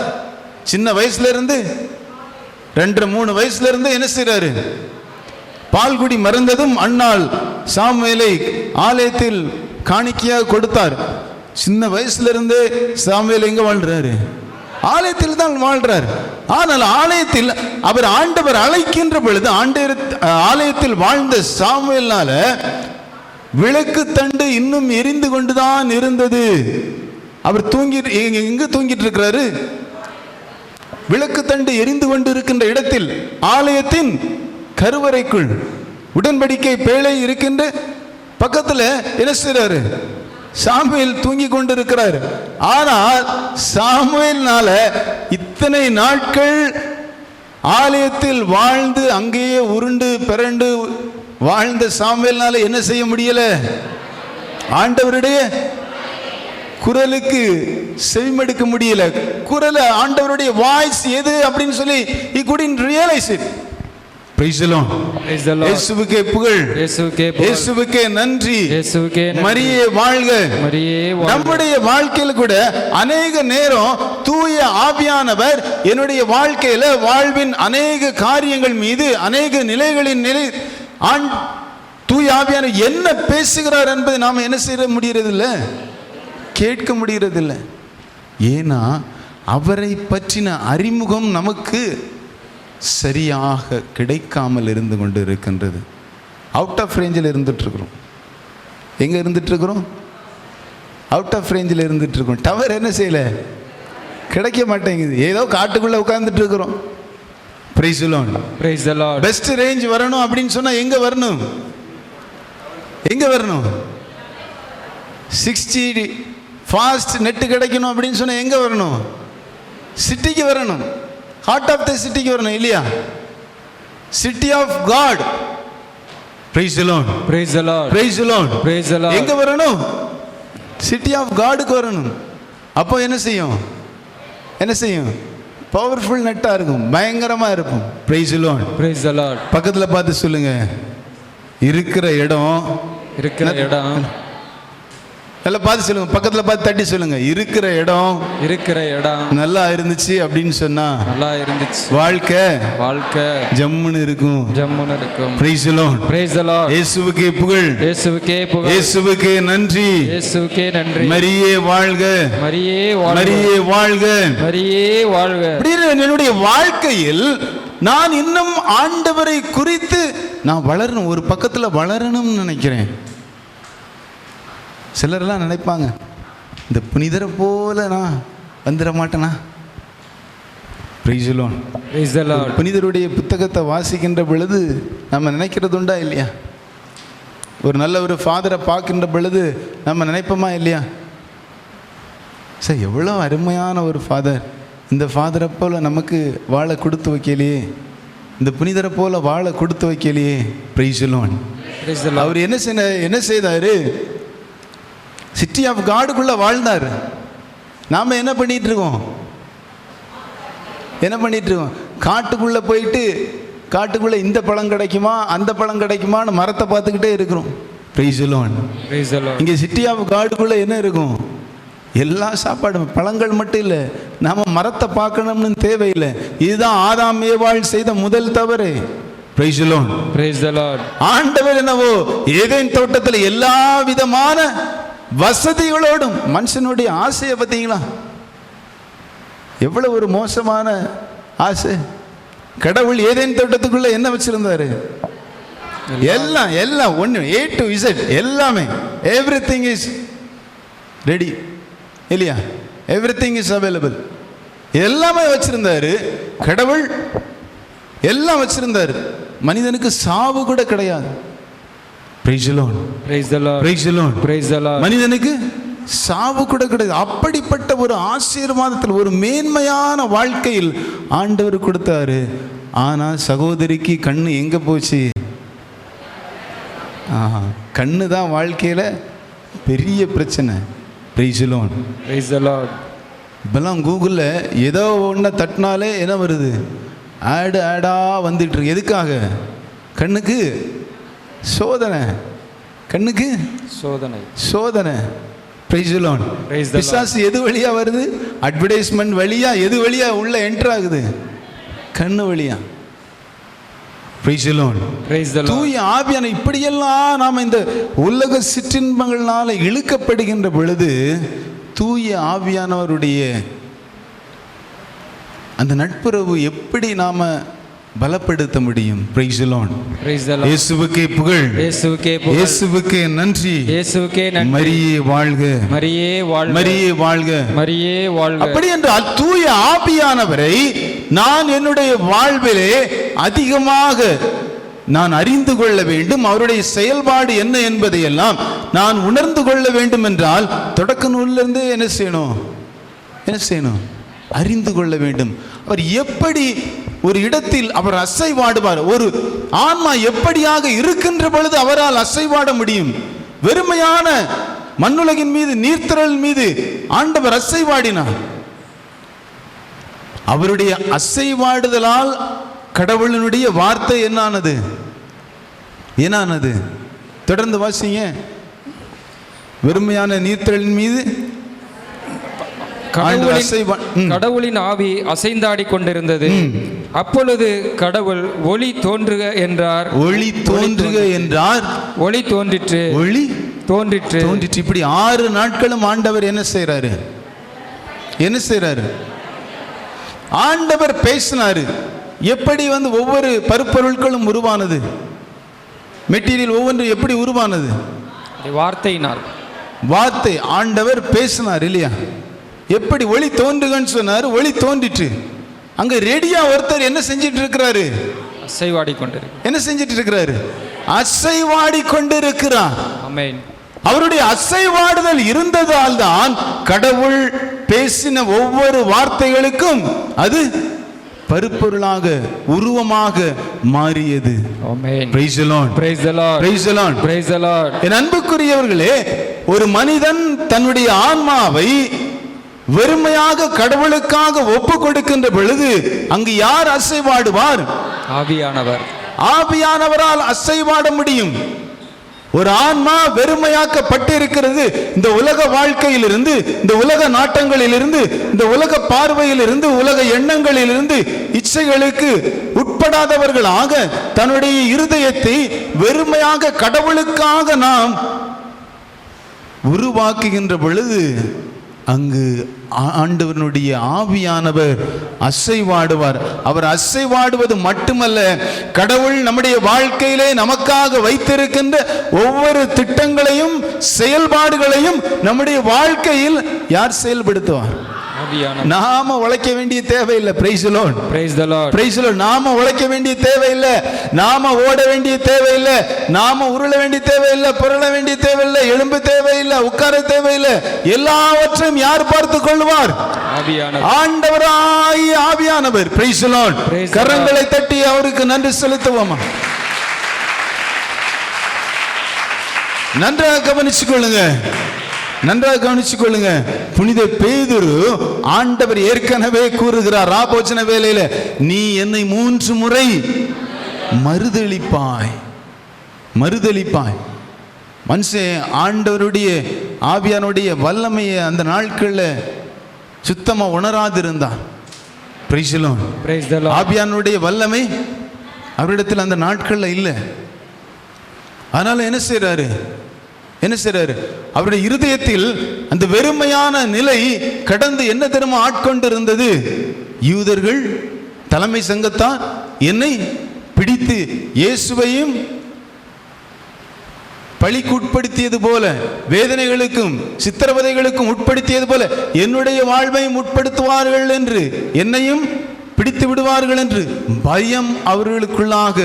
சின்ன வயசுல இருந்து 2-3 வயசுல இருந்து என்ன செய்றாரு? பால்குடி மறந்ததும் அண்ணாள் சாமுவேலை ஆலயத்தில் காணிக்கையாக கொடுத்தார். சின்ன வயசுல இருந்து சாமுவேல் எங்க வாழ்றாரு? ஆலயத்தில் தான் வாழ்றார். ஆனால் ஆலயத்தில் அவர் ஆண்டவர் அழைக்கின்ற பொழுது ஆலயத்தில் வாழ்ந்த சாமுவேல்னால விளக்கு தண்டு இன்னும் எரிந்து கொண்டுதான் இருந்தது. அவர் எங்க தூங்கிட்டு இருக்கிறாரு? விளக்கு தண்டு எரிந்து கொண்டு இருக்கின்ற இடத்தில், ஆலயத்தின் கருவறைக்குள் உடன்படிக்கை பேழை இருக்கின்ற பக்கத்தில் என்ன செய்றாரு? சாமுவேல் தூங்கி கொண்டிருக்கிறார். ஆனால் சாமுவேல்னால இத்தனை நாட்கள் ஆலயத்தில் வாழ்ந்து அங்கேயே உருண்டு பிறண்டு வாழ்ந்த சாமுவேல்னால என்ன செய்ய முடியல? ஆண்டவருடைய குரலுக்கு செவிமடுக்க முடியல. குரலை, ஆண்டவருடைய வாய்ஸ் எது அப்படின்னு சொல்லி he couldn't realize it. Praise the Lord. Praise the Lord. இயேசுவுக்கே புகழ், இயேசுவுக்கே நன்றி, மரியே வாழ்க. நம்முடைய வாழ்க்கையில் கூட அநேக நேரம் தூய ஆவியானவர் என்னுடைய வாழ்க்கையில வாழ்வின் அநேக காரியங்கள் மீது, அநேக நிலைகளின் தூய ஆவியானவர் என்ன பேசுகிறார் என்பதை நாம் என்ன செய்ய முடியறதில்லை, கேட்க முடியறதில்லை. ஏன்னா அவரை பற்றின அறிமுகம் நமக்கு சரியாக கிடைக்காமல் இருந்து கொண்டு இருக்கின்றது. அவுட் ஆஃப் ரேஞ்சில் இருந்துட்டு இருக்கிறோம். எங்க இருந்துட்டு இருக்கிறோம்? அவுட் ஆஃப் ரேஞ்சில் இருந்துட்டு இருக்கோம். டவர் என்ன செய்யல, கிடைக்க மாட்டேங்குது. ஏதோ காட்டுக்குள்ள உட்கார்ந்துட்டு இருக்கிறோம். Price the Lord. Praise the Lord. Best range வரணும் அப்படின்னு சொன்னா எங்க வரணும்? எங்க வரணும்? 60 ஃபாஸ்ட் நெட் கிடைக்கணும் அப்படின்னு சொன்னா எங்க வரணும்? சிட்டிக்கு வரணும். ஹார்ட் ஆஃப் தி சிட்டிக்கு வரணும் இல்லையா? City of God. Praise the Lord. Praise the Lord. Praise the Lord. Praise the Lord. எங்க வரணும்? சிட்டி ஆஃப் காடுக்கு வரணும். அப்போ என்ன செய்யும்? என்ன செய்யும்? பவர்ஃபுல் நெட்டா இருக்கும், பயங்கரமா இருக்கும். Price the Lord. Praise the Lord. பக்கத்துல பார்த்து சொல்லுங்க, இருக்கிற இடம் எல்லாம் பார்த்து சொல்லுங்க, பக்கத்துல பார்த்து தட்டி சொல்லுங்க, இருக்கிற இடம் நல்லா இருந்துச்சு அப்படின்னு சொன்னா நல்லா இருந்துச்சு, வாழ்க்கை ஜம்முன்னு இருக்கும். Praise the Lord. Praise the Lord. இயேசுவுக்கே புகழ், இயேசுவுக்கே நன்றி. மரியே வாழ்க, மரியே வாழ்க. என்னுடைய வாழ்க்கையில் நான் இன்னும் ஆண்டவரை குறித்து நான் வளரணும், ஒரு பக்கத்துல வளரணும்னு நினைக்கிறேன். சிலரெல்லாம் நினைப்பாங்க, இந்த புனிதரை போல நான் வந்துட மாட்டேனா. Praise the Lord. புனிதருடைய புத்தகத்தை வாசிக்கின்ற பொழுது நம்ம நினைக்கிறது உண்டா இல்லையா? ஒரு நல்ல ஒரு ஃபாதரை பார்க்கின்ற பொழுது நம்ம நினைப்போமா இல்லையா? சார் எவ்வளோ அருமையான ஒரு ஃபாதர், இந்த ஃபாதரை போல நமக்கு வாழை கொடுத்து வைக்கலையே, இந்த புனிதரை போல வாழை கொடுத்து வைக்கலையே. Praise the Lord. அவர் என்ன செய்தாரு? சிட்டி ஆஃப் காடுக்குள்ள வாழ்ந்தார். நாம என்ன பண்ணிட்டு இருக்கோம்? காட்டுக்குள்ள போயிட்டு காட்டுக்குள்ள இந்த பழம் கிடைக்குமா அந்த பழம் கிடைக்குமான்னு மரத்தை பார்த்துக்கிட்டே இருக்கிறோம். Praise the Lord. இங்கே சிட்டி ஆஃப் காடுக்குள்ள என்ன இருக்கும்? எல்லா சாப்பாடும் பழங்கள் மட்டும் இல்லை, நாம மரத்தை பார்க்கணும்னு தேவையில்லை. இதுதான் ஆதாம் ஏவாள் செய்த முதல் தவறு. Praise the Lord. ஆண்டவர் என்னவோ ஏதேன் தோட்டத்தில் எல்லா விதமான வசதிகளோடும், மனுஷனுடைய ஆசையை பார்த்தீங்களா? எவ்வளவு ஒரு மோசமான ஆசை. கடவுள் ஏதேன் தோட்டத்துக்குள்ள என்ன வச்சிருந்தாரு? எல்லாம் ஒன்று A to Z எல்லாமே, எவ்ரிதிங் இஸ் ரெடி இல்லையா? Everything is available. எல்லாமே வச்சிருந்தாரு கடவுள், எல்லாம் வச்சிருந்தாரு. மனிதனுக்கு சாவு கூட கிடையாது. Praise the Lord. மனிதனுக்கு சாவு கூட கிடையாது. அப்படிப்பட்ட ஒரு ஆசீர்வாதத்தில், ஒரு மேன்மையான வாழ்க்கையில் ஆண்டவர் கொடுத்தாரு. ஆனா சகோதரிக்கு கண்ணு எங்க போச்சு? கண்ணு தான் வாழ்க்கையில பெரிய பிரச்சனை. Praise the Lord. இப்பெல்லாம் கூகுளில் ஏதோ ஒன்று தட்டினாலே என்ன வருது? ஆடா வந்துட்டு இருக்கு. எதுக்காக? கண்ணுக்கு சோதனை, கண்ணுக்கு சோதனை. Praise the Lord. பிசாசு எது வழியா வருது? அட்வர்டைஸ்மெண்ட் வழியா. எது வழியா உள்ள என்டர் ஆகுது? கண்ணு வழியா. Praise the Lord. தூய ஆவியான இப்படியெல்லாம் நாம இந்த உலக சிற்றின்பங்களால இழுக்கப்படுகின்ற பொழுது தூய ஆவியானவருடைய அந்த நட்புறவு எப்படி நாம பலப்படுத்த முடியும்? Praise the Lord. இயேசுவுக்கே புகழ், இயேசுவுக்கே நன்றி. மரியே வாழ்க, மரியே வாழ்க. அப்படி என்றால் தூய ஆவியானவரை நான் என்னுடைய வாழ்விலே அதிகமாக நான் அறிந்து கொள்ள வேண்டும். அவருடைய செயல்பாடு என்ன என்பதை எல்லாம் நான் உணர்ந்து கொள்ள வேண்டும் என்றால் தொடக்க நூலிலிருந்து என்ன செய்யணும்? அறிந்து கொள்ள வேண்டும். அவர் எப்படி ஒரு இடத்தில் அவர் அசைவாடுவார்? ஒரு ஆன்மா எப்படியாக இருக்கின்ற பொழுது அவரால் அசைவாட முடியும்? வெறுமையான மண்ணுலகின் மீது, நீர்த்திரள் மீது ஆண்டவர் அசைவாடினார். அவருடைய அசைவாடுதலால் கடவுளினுடைய வார்த்தை என்னானது? தொடர்ந்து வாசிங்க. வெறுமையான நீர்த்திரளின் மீது கடவுளின் ஆவி அசைந்தாடி கொண்டிருந்தது. அப்பொழுது கடவுள் ஒளி தோன்றுக என்றார். ஒளி தோன்றிற்று. இப்படி 6 நாட்களும் ஆண்டவர் என்ன செய்றாரு? ஆண்டவர் பேசினாரு. எப்படி ஒவ்வொரு பருப்பொருட்களும் உருவானது? மெட்டீரியல் ஒவ்வொன்றும் எப்படி உருவானது? வார்த்தை. ஆண்டவர் பேசினார் இல்லையா? எப்படி ஒளி தோன்றுகன்னு சொன்னார், ஒளி தோன்றிற்று. அங்க ரெடியா ஒருத்தர் என்ன செஞ்சிட்டு இருக்கிறாரு? அசைவாடி கொண்டிருக்கிறார். அவருடைய அசைவாடுதல் இருந்ததால் தான் கடவுள் பேசின ஒவ்வொரு வார்த்தைகளுக்கும் அது பருப்பொருளாக, உருவமாக மாறியது. Praise the Lord. என் அன்புக்குரியவர்களே, ஒரு மனிதன் தன்னுடைய ஆன்மாவை வெறுமையாக கடவுளுக்காக ஒப்பு கொடுக்கின்ற பொழுது அங்கு யார் அசைவாடுவார்? ஆவியானவரால் அசைவாட முடியும். ஒரு ஆன்மா வெறுமையாக்கப்பட்டு இருக்கிறது. இந்த உலக வாழ்க்கையிலிருந்து, இந்த உலக நாட்டங்களிலிருந்து, இந்த உலக பார்வையிலிருந்து, உலக எண்ணங்களிலிருந்து, இச்சைகளுக்கு உட்படாதவர்களாக தன்னுடைய இருதயத்தை வெறுமையாக கடவுளுக்காக நாம் உருவாக்குகின்ற பொழுது அங்கு ஆண்டவனுடைய ஆவியானவர் அசைவாடுவார். அவர் அசைவாடுவது மட்டுமல்ல, கடவுள் நம்முடைய வாழ்க்கையிலே நமக்காக வைத்திருக்கின்ற ஒவ்வொரு திட்டங்களையும் செயல்பாடுகளையும் நம்முடைய வாழ்க்கையில் யார் செயல்படுத்துவார்? நாம உழைக்க வேண்டிய தேவையில்லை. Price the Lord. Praise the Lord. Praise the Lord. நாம உழைக்க வேண்டிய தேவையில்லை, நாம ஓட வேண்டிய தேவையில்லை, நாம உருள வேண்டிய தேவையில்லை, புரள வேண்டிய தேவையில்லை, எழும்ப தேவையில்லை, உட்கார தேவையில்லை. எல்லாவற்றையும் யார் பார்த்துக் கொள்வார்? ஆண்டவராய் ஆவியானவர். Price the Lord. கரங்களை தட்டி அவருக்கு நன்றி செலுத்துவோமா? நன்றாக கவனிச்சுக் கொள்ளுங்க, நன்றாக கவனிச்சுக் கொள்ளுங்க. புனித பேதுரு ஆண்டவர் ஏற்கனவே கூறுகிறார் ராபோஜன வேளையில, நீ என்னை 3 முறை மறுதலிப்பாய். மறுதலிப்பாய். மனுஷன் ஆண்டவருடைய ஆவியானுடைய வல்லமையை அந்த நாட்கள்ல சுத்தமா உணராது இருந்தார். Price the Lord. ஆவியானுடைய வல்லமை அவரிடத்தில் அந்த நாட்கள்ல இல்லை. அதனால என்ன செய்றாரு? அவருடைய இருதயத்தில் அந்த வெறுமையான நிலை கடந்து என்ன தெரியுமா ஆட்கொண்டு இருந்தது? யூதர்கள் தலைமை சங்கத்தார் என்னை பிடித்து இயேசுவையும் பழிக்கு உட்படுத்தியது போல, வேதனைகளுக்கும் சித்திரவதைகளுக்கும் உட்படுத்தியது போல என்னுடைய வாழ்வையும் உட்படுத்துவார்கள் என்று, என்னையும் பிடித்து விடுவார்கள் என்று பயம் அவர்களுக்குள்ளாக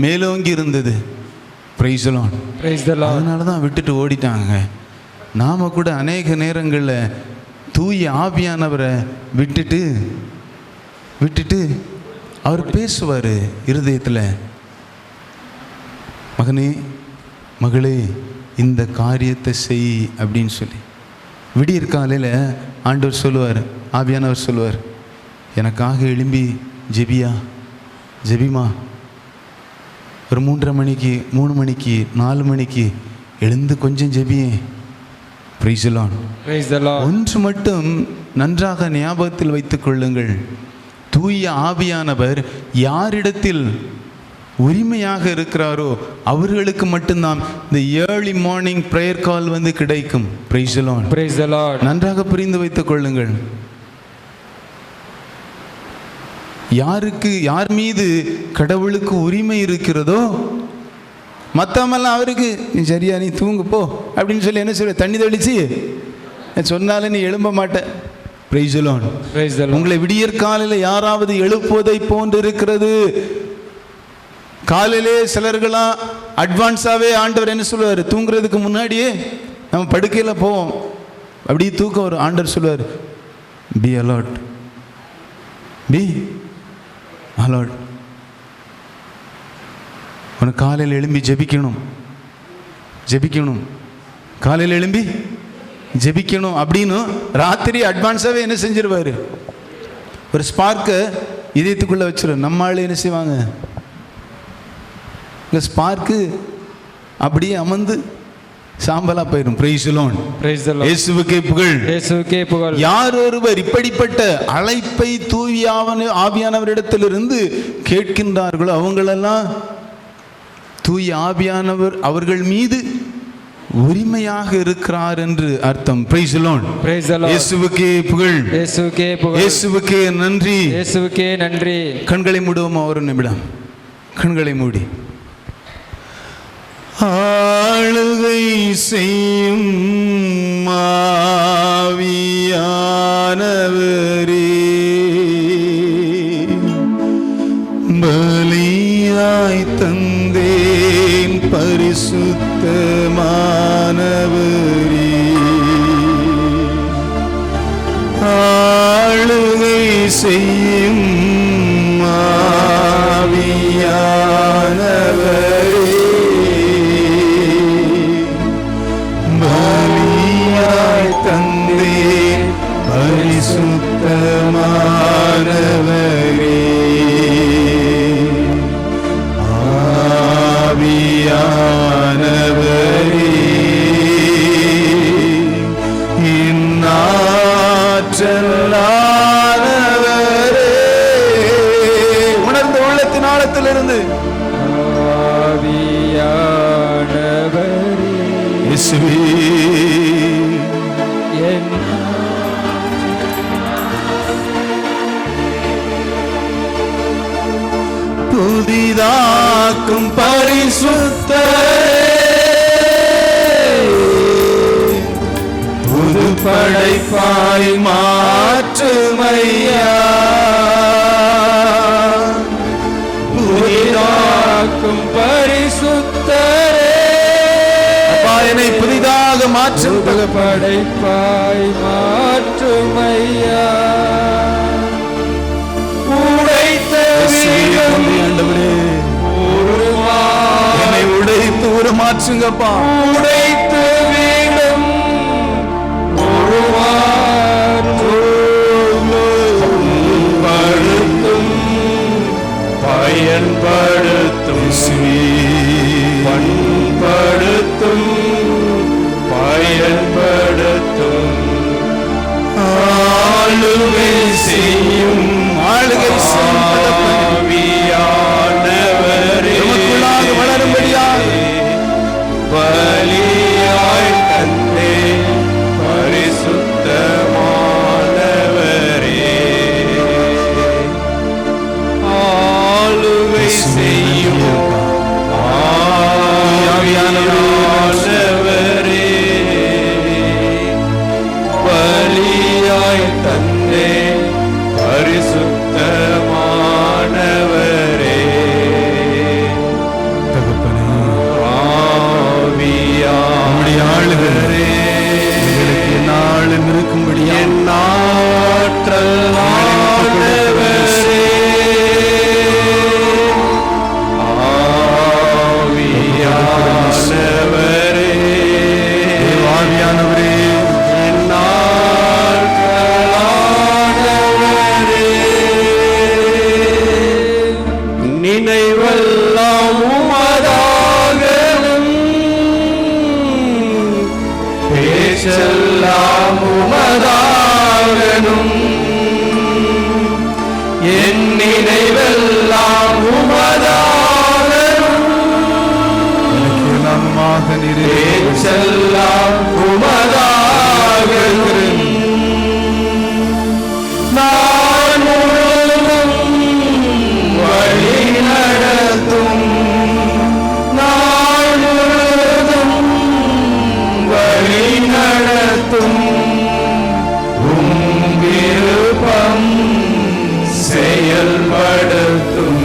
மேலோங்கி இருந்தது. Price the Lord. அதனால தான் விட்டுட்டு ஓடிட்டாங்க. நாம கூட அநேக நேரங்களில் தூய ஆவியானவரை விட்டுட்டு அவர் பேசுவார் இருதயத்தில், மகனே மகளே இந்த காரியத்தை செய் அப்படின்னு சொல்லி. விடியற் காலையில் ஆண்டவர் சொல்லுவார், ஆவியானவர் சொல்லுவார், எனக்காக எழும்பி ஜெபிமா. ஒரு 3:30 மணிக்கு 3 மணிக்கு 4 மணிக்கு எழுந்து கொஞ்சம் ஜெபியே. Price the Lord. ஒன்று மட்டும் நன்றாக ஞாபகத்தில் வைத்துக் கொள்ளுங்கள், தூய ஆவியானவர் யாரிடத்தில் உரிமையாக இருக்கிறாரோ அவர்களுக்கு மட்டும்தான் இந்த ஏர்லி மார்னிங் பிரேயர் கால் கிடைக்கும். Price the Lord. நன்றாக புரிந்து வைத்துக் கொள்ளுங்கள். யார் மீது கடவுளுக்கு உரிமை இருக்கிறதோ மற்றவெல்லாம் அவருக்கு நீ சரியா நீ தூங்கு போ அப்படின்னு சொல்லி என்ன சொல்ல, தண்ணி தெளிச்சு சொன்னாலும் நீ எழும்ப மாட்ட. Price the Lord. உங்களை விடியற் காலையில் யாராவது எழுப்புவதை போன்று இருக்கிறது. காலையிலே சிலர்களாம் அட்வான்ஸாகவே ஆண்டவர் என்ன சொல்லுவார், தூங்குறதுக்கு முன்னாடியே நம்ம படுக்கையில் போவோம், அப்படியே தூக்கம் வரும். ஆண்டவர் சொல்லுவார், பி அலர்ட், பி அலர்ட். உனக்கு காலையில் எழும்பி ஜெபிக்கணும், காலையில் எழும்பி ஜெபிக்கணும் அப்படின்னு ராத்திரி அட்வான்ஸாகவே என்ன செஞ்சிருவார், ஒரு ஸ்பார்க்கை இதயத்துக்குள்ளே வச்சிரு. நம்ம ஆள் என்ன செய்வாங்க, இந்த ஸ்பார்க்கு அப்படியே அமர்ந்து சாம்பலா போயிடும். Price the lord. இயேசுவுக்கே புகழ். யார் ஒருவர் இப்படிப்பட்ட அழைப்பை தூய ஆவியானவரிடத்திலிருந்து கேட்கின்றார்களோ அவங்களெல்லாம் தூய ஆவியானவர் அவர்கள் மீது உரிமையாக இருக்கிறார் என்று அர்த்தம். Price the lord. இயேசுவுக்கே புகழ். இயேசுவுக்கே நன்றி. கண்களை மூடுவோமா ஒரு நிமிடம்? கண்களை மூடி. ஆளுகை செய்யும் ஆவியானவரே, பலியாய் தந்தேன் பரிசுத்தமானவரே, ஆளுகை செய்யும் ஆவியானவரே, தந்தேன் பரிசுத்தமானவரே, ஆவியானவரே, இயேசுவே. புதிதாக்கும் பரிசுத்தரே, புது படைப்பாய் மாற்றுமையா, புதிதாக்கும் பரிசுத்தரே, என்னை புதிதாக மாற்றும் படைப்பாய் மாற்றுமையா, உடைத்த என்னை உடைத்து உருமாற்றுங்கப்பா, உடைத்து வீடும் படுத்தும் பயன்படுத்தும் பண்படுத்தும் பயன்படுத்தும் ஆளுகை செய்யும் ஆளுகை ஆவியானவரே, நமக்குள்ளாக வளரும்படியாக பலியாய் தந்தே பரிசுத்தமானவரே, ஆளுகை செய்யும் ஆவியானவரே, பலியாய் தந்தே பரிசுத்தமானவரே, தகப்பனே ஆவியானவரே, எங்களுக்கு என்னாலும் இருக்கும்படி என்னாற்றல் ஆண்டவரே, ஆவியானவரே, ஆவியானவரே, நினைவெல்லாம் உமதாகணும், பேச்செல்லாம் உமதாகணும், என் நினைவெல்லாம் உமதாகணும், எனக்கு எல்லாமாக பேச்செல்லாம் உமதாகணும், நான் முழுவதும் வழி நடத்தும், நான் முழுவதும் வழி நடத்தும், உம் விருப்பம் செயல்படுத்தும்,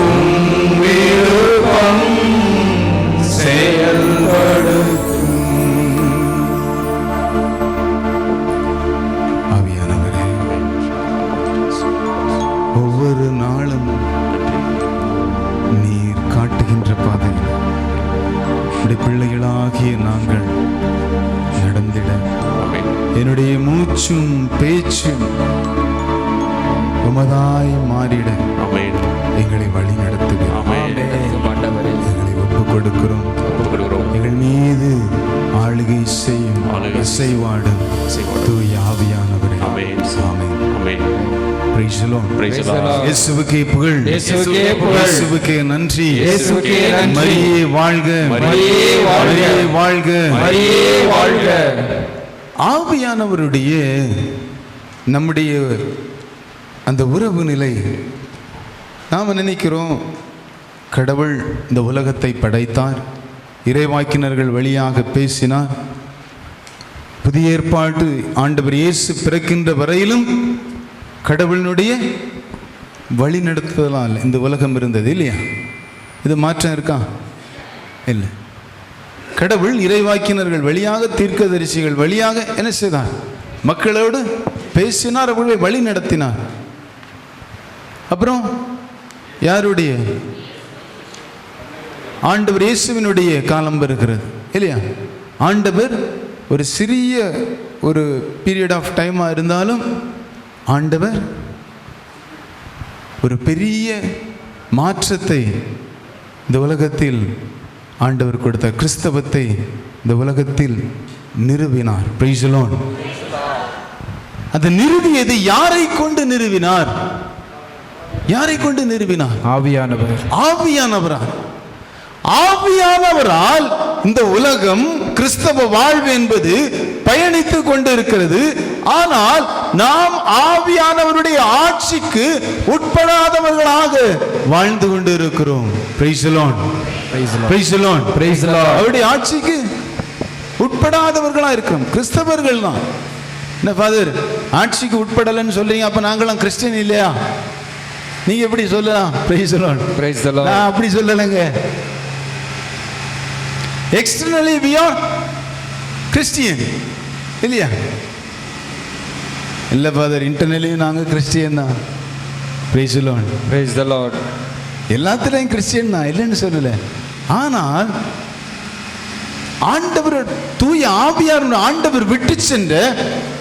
உம் விருப்பம் செயல்படுத்தும். ஆவியானவரே, ஒவ்வொரு நாளும் நீர் காட்டுகின்ற பாதையில் உடைய பிள்ளைகளாகிய நாங்கள் நடந்திட என்னுடைய மூச்சும் பேச்சும் உமதாய் மாறிட எங்களை வழி நடத்துகிறோம், எங்களை ஒப்புக் கொடுக்கிறோம், எங்கள் மீது ஆளுகை செய்யும் இசைவாடும் தூய ஆவியானவரே. ஆமென். Praise the Lord. இயேசுவுக்கே புகழ், இயேசுவுக்கே நன்றி, மரியே வாழ்க, மரியே வாழ்க, மரியே வாழ்க. ஆவியானவருடைய நம்முடைய அந்த உறவு நிலை, நாம் நினைக்கிறோம் கடவுள் இந்த உலகத்தை படைத்தார், இறைவாக்கினர்கள் வழியாக பேசினார், புதிய ஏற்பாட்டு ஆண்டவர் இயேசு பிறக்கின்ற வரையிலும் கடவுளினுடைய வழி நடத்துதலால் இந்த உலகம் இருந்தது இல்லையா? இது மாற்றம் இருக்கா? இல்லை. கடவுள் இறைவாக்கினர்கள் வழியாக, தீர்க்கதரிசிகள் வழியாக என்ன செய்தார்? மக்களோடு பேசினார், அவர்களை வழி நடத்தினார். அப்புறம் யாருடைய? ஆண்டவர் இயேசுவினுடைய காலம் வருகிறது இல்லையா? ஆண்டவர் ஒரு சிறிய ஒரு பீரியட் ஆஃப் டைமாக இருந்தாலும் ஆண்டவர் ஒரு பெரிய மாற்றத்தை இந்த உலகத்தில் ஆண்டவர் கொடுத்த கிறிஸ்தவத்தை இந்த உலகத்தில் நிறுவினார். Price the Lord. அது நிறுவியது யாரை கொண்டு நிறுவினார்? யாரை கொண்டு நிறுவினார்? ஆவியானவர். ஆவியானவரால். ஆவியானவரால் இந்த உலகம் கிறிஸ்தவ வாழ்வு என்பது பயணித்துக் கொண்டிருக்கிறது. ஆனால் நாம் ஆவியானவருடைய ஆட்சிக்கு உட்படாதவர்களாக வாழ்ந்து கொண்டிருக்கிறோம். Price the Lord, praise the Lord, praise the Lord. அவருடைய ஆட்சிக்கு உட்படாதவர்களா இருக்கிறோம். கிறிஸ்தவர்கள் தான். என்ன ஃபாதர் ஆட்சிக்கு உட்படலன்னு சொல்றீங்க, அப்ப நாங்களாம் கிறிஸ்டியன் இல்லையா? நீங்க எப்படி சொல்லலாம்? Price the Lord, praise the Lord. நான் அப்படி சொல்லலைங்க. எக்ஸ்டர்னலி we are Christian இல்லையா? இல்ல ஃபாதர், இன்டர்னலி நாங்க கிறிஸ்டியன் தான். Price the Lord, praise the Lord. எல்லாத்துலயும் கிறிஸ்டியன் தான், இல்லைன்னு சொல்லல. ஆனால் ஆண்டவர் தூய ஆவியார், ஆண்டவர் விட்டு சென்ற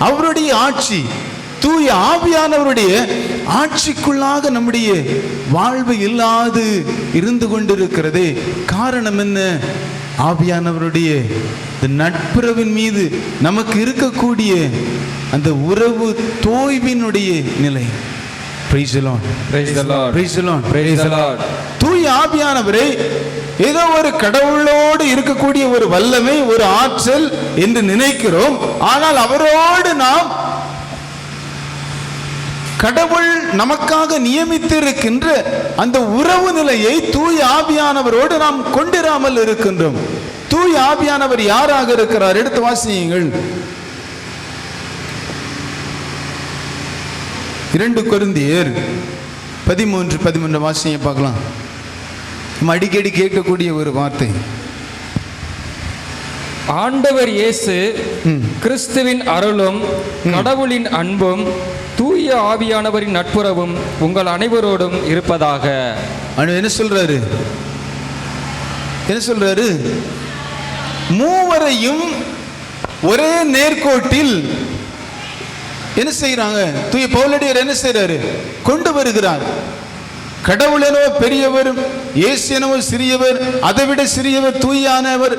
அவருடைய ஆட்சி, தூய ஆவியானவருடைய ஆட்சிக்குள்ளாக நம்முடைய வாழ்வு இல்லாது இருந்து கொண்டிருக்கிறதே. காரணம் என்ன? ஆவியானவருடைய நட்புறவின் மீது நமக்கு இருக்கக்கூடிய அந்த உறவு தோய்வினுடைய நிலை. Price the Lord, praise the Lord, praise the Lord, praise the Lord. தூய ஆவியானவரை ஏதோ ஒரு கடவுளோடு இருக்கக்கூடிய ஒரு வல்லமை, ஒரு ஆற்றல் என்று நினைக்கிறோம். ஆனால் அவரோடு நாம் கடவுள் நமக்காக நியமித்திருக்கின்ற அந்த உறவு நிலையை தூய ஆவியானவரோடு நாம் கொண்டிராமல் இருக்கின்றோம். தூய ஆவியானவர் யாராக இருக்கிறார்? எடுத்து வாசியுங்கள். 2 கொரிந்தியர் 13:13 வாசியை பார்க்கலாம். நம்ம அடிக்கடி கேட்கக்கூடிய ஒரு வார்த்தை. ஆண்டவர் இயேசு கிறிஸ்துவின் அருளும் கடவுளின் அன்பும் தூய ஆவியானவரின் நட்புறவும் உங்கள் அனைவரோடும் இருப்பதாக. என்ன சொல்றாரு? என்ன சொல்றாரு? மூவரையும் ஒரே நேர்கோட்டில் என்ன செய்யறாங்க? தூய பவுலடியார் என்ன செய்யறாரு? கொண்டு வருகிறார். கடவுள் எனவோ பெரியவர், இயேசு எனவோ சிறியவர், அதை விட சிறியவர் தூயானவர்,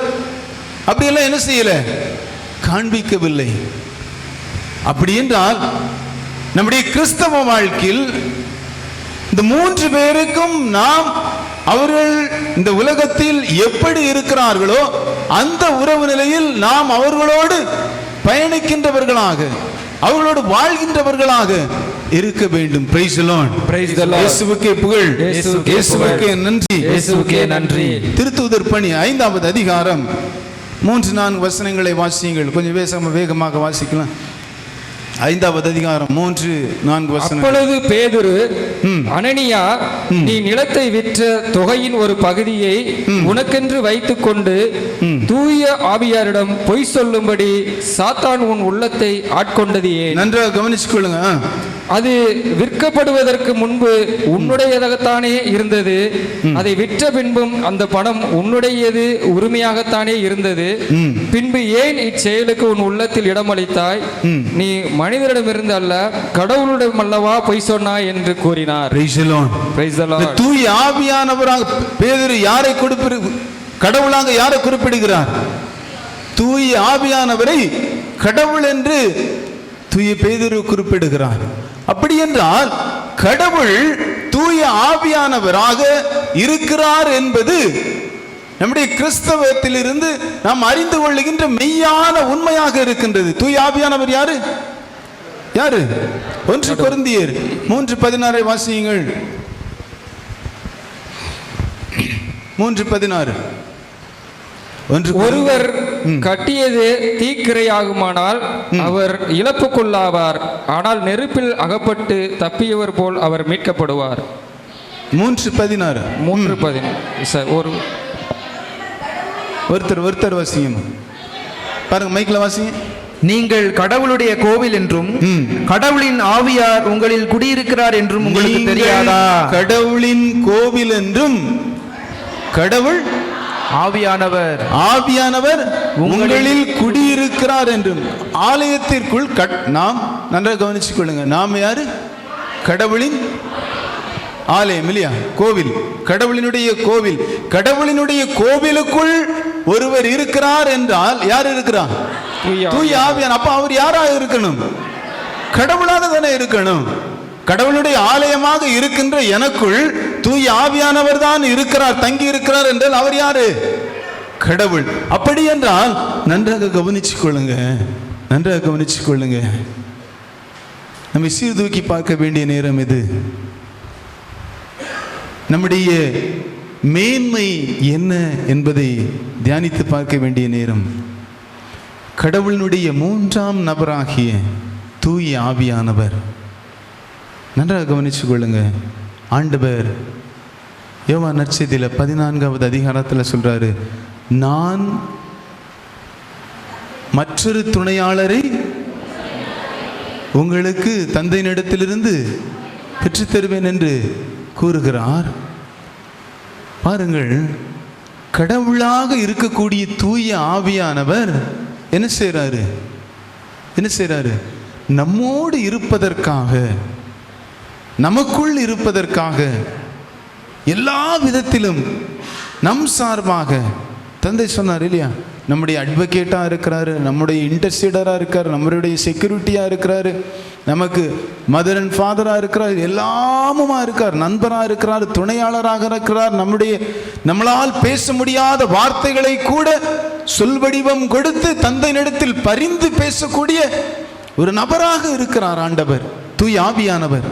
அப்படியெல்லாம் என்ன செய்யல? காண்பிக்கவில்லை. அப்படி என்றால் நம்முடைய கிறிஸ்தவ வாழ்க்கையில் இந்த 3 பேருக்கும் நாம் அவர்கள் இந்த உலகத்தில் எப்படி இருக்கிறார்களோ அந்த உறவு நிலையில் நாம் அவர்களோடு பயணிக்கின்றவர்களாக, அவர்களோடு வாழ்கின்றவர்களாக இருக்க வேண்டும். Price the Lord, praise the lord. இயேசுவுக்கே புகழ், இயேசுவுக்கே நன்றி, இயேசுவுக்கே நன்றி. திருத்தூதர் பணி 5வது அதிகாரம் 3-4 வசனங்களை வாசியுங்கள். கொஞ்சம் வேகமாக வாசிக்கலாம். 5வது அதிகாரம் 3-4 வசனம். அப்பொழுது பேதுரு, அனனியா, நீ நிலத்தை விற்ற தொகையின் ஒரு பகுதியை உனக்கென்று வைத்துக் கொண்டு தூய ஆவியாரிடம் பொய் சொல்லும்படி சாத்தான் உன் உள்ளத்தை ஆட்கொண்டது ஏன்? நன்றாக கவனிச்சுக் கொள்ளுங்க. அது விற்கப்படுவதற்கு முன்பு உன்னுடையதாகத்தானே இருந்தது, அதை விற்ற பின்பும் அந்த பணம் உன்னுடையது, உரிமையாகத்தானே இருந்தது. பின்பு ஏன் இச்செயலுக்கு உன் உள்ளத்தில் இடமளித்தாய்? நீ மனிதரிடமிருந்து அல்ல கடவுளிடம் அல்லவா பொய் சொன்னாய் என்று கூறினார். தூய ஆவியானவராக பேதுரு யாரை கடவுளாக யாரை குறிப்பிடுகிறார்? தூய ஆவியானவரை கடவுள் என்று தூய பேதுரு குறிப்பிடுகிறார். அப்படி என்றால் கடவுள் தூய ஆவியானவராக இருக்கிறார் என்பது நம்முடைய கிறிஸ்தவத்தில் இருந்து நாம் அறிந்து கொள்ளுகின்ற மெய்யான உண்மையாக இருக்கின்றது. தூய ஆவியானவர் யாரு? யாரு? 1 கொரிந்தியர் 3:16 வாசியுங்கள். 3:16. ஒருவர் கட்டியது தீக்கிரையாகுமானால் அவர் இழப்புக்குள்ளாவார், ஆனால் நெருப்பில் அகப்பட்டு தப்பியவர் போல் அவர் மீட்கப்படுவார். 3:16. ஒருத்தர் வாசிங்க பாருங்க, மைக்ல வாசிங்க. நீங்கள் கடவுளுடைய கோவில் என்றும் கடவுளின் ஆவியார் உங்களில் குடியிருக்கிறார் என்றும் உங்களுக்கு தெரியாதா? கடவுளின் கோவில் என்றும் கடவுள் ஆவியானவர் உங்களில் குடியிருக்கிறார் என்றும். ஆலயத்திற்குள் நாம் நன்றாக கவனிச்சுக் கொள்ளுங்க. நாம் யாரு? கடவுளின் ஆலயம் இல்லையா? கோவில், கடவுளினுடைய கோவில். கடவுளினுடைய கோவிலுக்குள் ஒருவர் இருக்கிறார் என்றால் யார் இருக்கிறார்? தூய ஆவியான். அப்ப அவர் யாராக இருக்கணும்? கடவுளாக தானே இருக்கணும். கடவுளுடைய ஆலயமாக இருக்கின்ற எனக்குள் தூய ஆவியானவர் தான் இருக்கிறார், தங்கி இருக்கிறார் என்றால் அவர் யாரு? கடவுள். அப்படி என்றால் நன்றாக கவனிச்சுக் கொள்ளுங்க, நன்றாக கவனிச்சுக் கொள்ளுங்க. நம்ம சீர்தூக்கி பார்க்க வேண்டிய நேரம் இது. நம்முடைய மேன்மை என்ன என்பதை தியானித்து பார்க்க வேண்டிய நேரம். கடவுளினுடைய மூன்றாம் நபராகிய தூய ஆவியானவர். நன்றாக கவனிச்சுக் கொள்ளுங்க. ஆண்டவர் யோவான் நற்செய்தியில 14வது அதிகாரத்தில் சொல்றாரு, நான் மற்றொரு துணையாளரை உங்களுக்கு தந்தையினிடத்திலிருந்து பெற்றுத் தருவேன் என்று கூறுகிறார். பாருங்கள், கடவுளாக இருக்கக்கூடிய தூய ஆவியானவர் என்ன செய்றாரு? நம்மோடு இருப்பதற்காக, நமக்குள் இருப்பதற்காக, எல்லா விதத்திலும் நம் சார்பாக தந்தை சொன்னார் இல்லையா, நம்முடைய அட்வொகேட்டாக இருக்கிறாரு, நம்முடைய இன்டர்சீடராக இருக்கார், நம்மளுடைய செக்யூரிட்டியாக இருக்கிறாரு, நமக்கு மதர் அண்ட் ஃபாதராக இருக்கிறார், எல்லாமுமா இருக்கார், நண்பராக இருக்கிறார், துணையாளராக இருக்கிறார், நம்மளால் பேச முடியாத வார்த்தைகளை கூட சொல் வடிவம் கொடுத்து தந்தையினிடத்தில் பரிந்து பேசக்கூடிய ஒரு நபராக இருக்கிறார் ஆண்டவர், தூய ஆவியானவர்.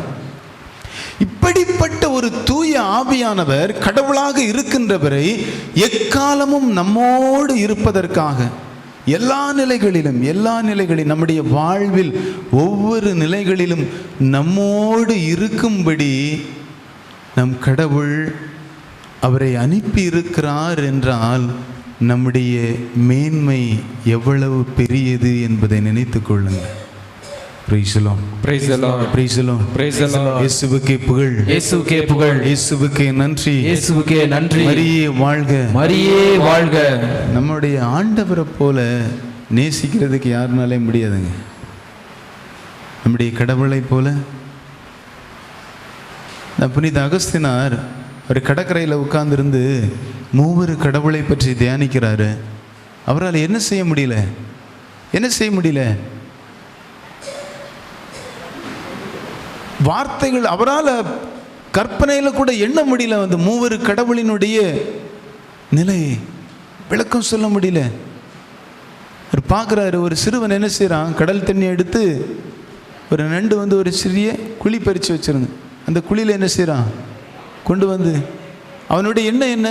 இப்படிப்பட்ட ஒரு தூய ஆவியானவர் கடவுளாக இருக்கின்றவரை எக்காலமும் நம்மோடு இருப்பதற்காக, எல்லா நிலைகளிலும் நம்முடைய வாழ்வில் ஒவ்வொரு நிலைகளிலும் நம்மோடு இருக்கும்படி நம் கடவுள் அவரை அனுப்பி இருக்கிறார் என்றால் நம்முடைய மேன்மை எவ்வளவு பெரியது என்பதை நினைத்துக் கொள்ளுங்கள். Praise the Lord. Praise the Lord. Praise the Lord. Praise the Lord. இயேசுவுக்கே புகழ், இயேசுவுக்கே புகழ், இயேசுவுக்கே நன்றி, இயேசுவுக்கே நன்றி. மரியே வாழ்க, மரியே வாழ்க. நம்முடைய ஆண்டவரை போல நேசிக்கிறதுக்கு யாருனாலே முடியாதுங்க. நம்முடைய கடவுளை போல. புனித அகஸ்தினார் ஒரு கடற்கரையில் உட்கார்ந்திருந்து மூவரு கடவுளை பற்றி தியானிக்கிறாரு. அவரால் என்ன செய்ய முடியல? வார்த்தைகள் அவரால் கற்பனையில் கூட எண்ண முடியல. அந்த மூவரு கடவுளினுடைய நிலை விளக்கம் சொல்ல முடியல. அவர் பார்க்குறாரு, ஒரு சிறுவன் என்ன செய்கிறான், கடல் தண்ணி எடுத்து ஒரு நண்டு ஒரு சிறிய குழி பறித்து வச்சிருந்து அந்த குழியில் என்ன செய்கிறான், கொண்டு வந்து அவனுடைய எண்ணம் என்ன,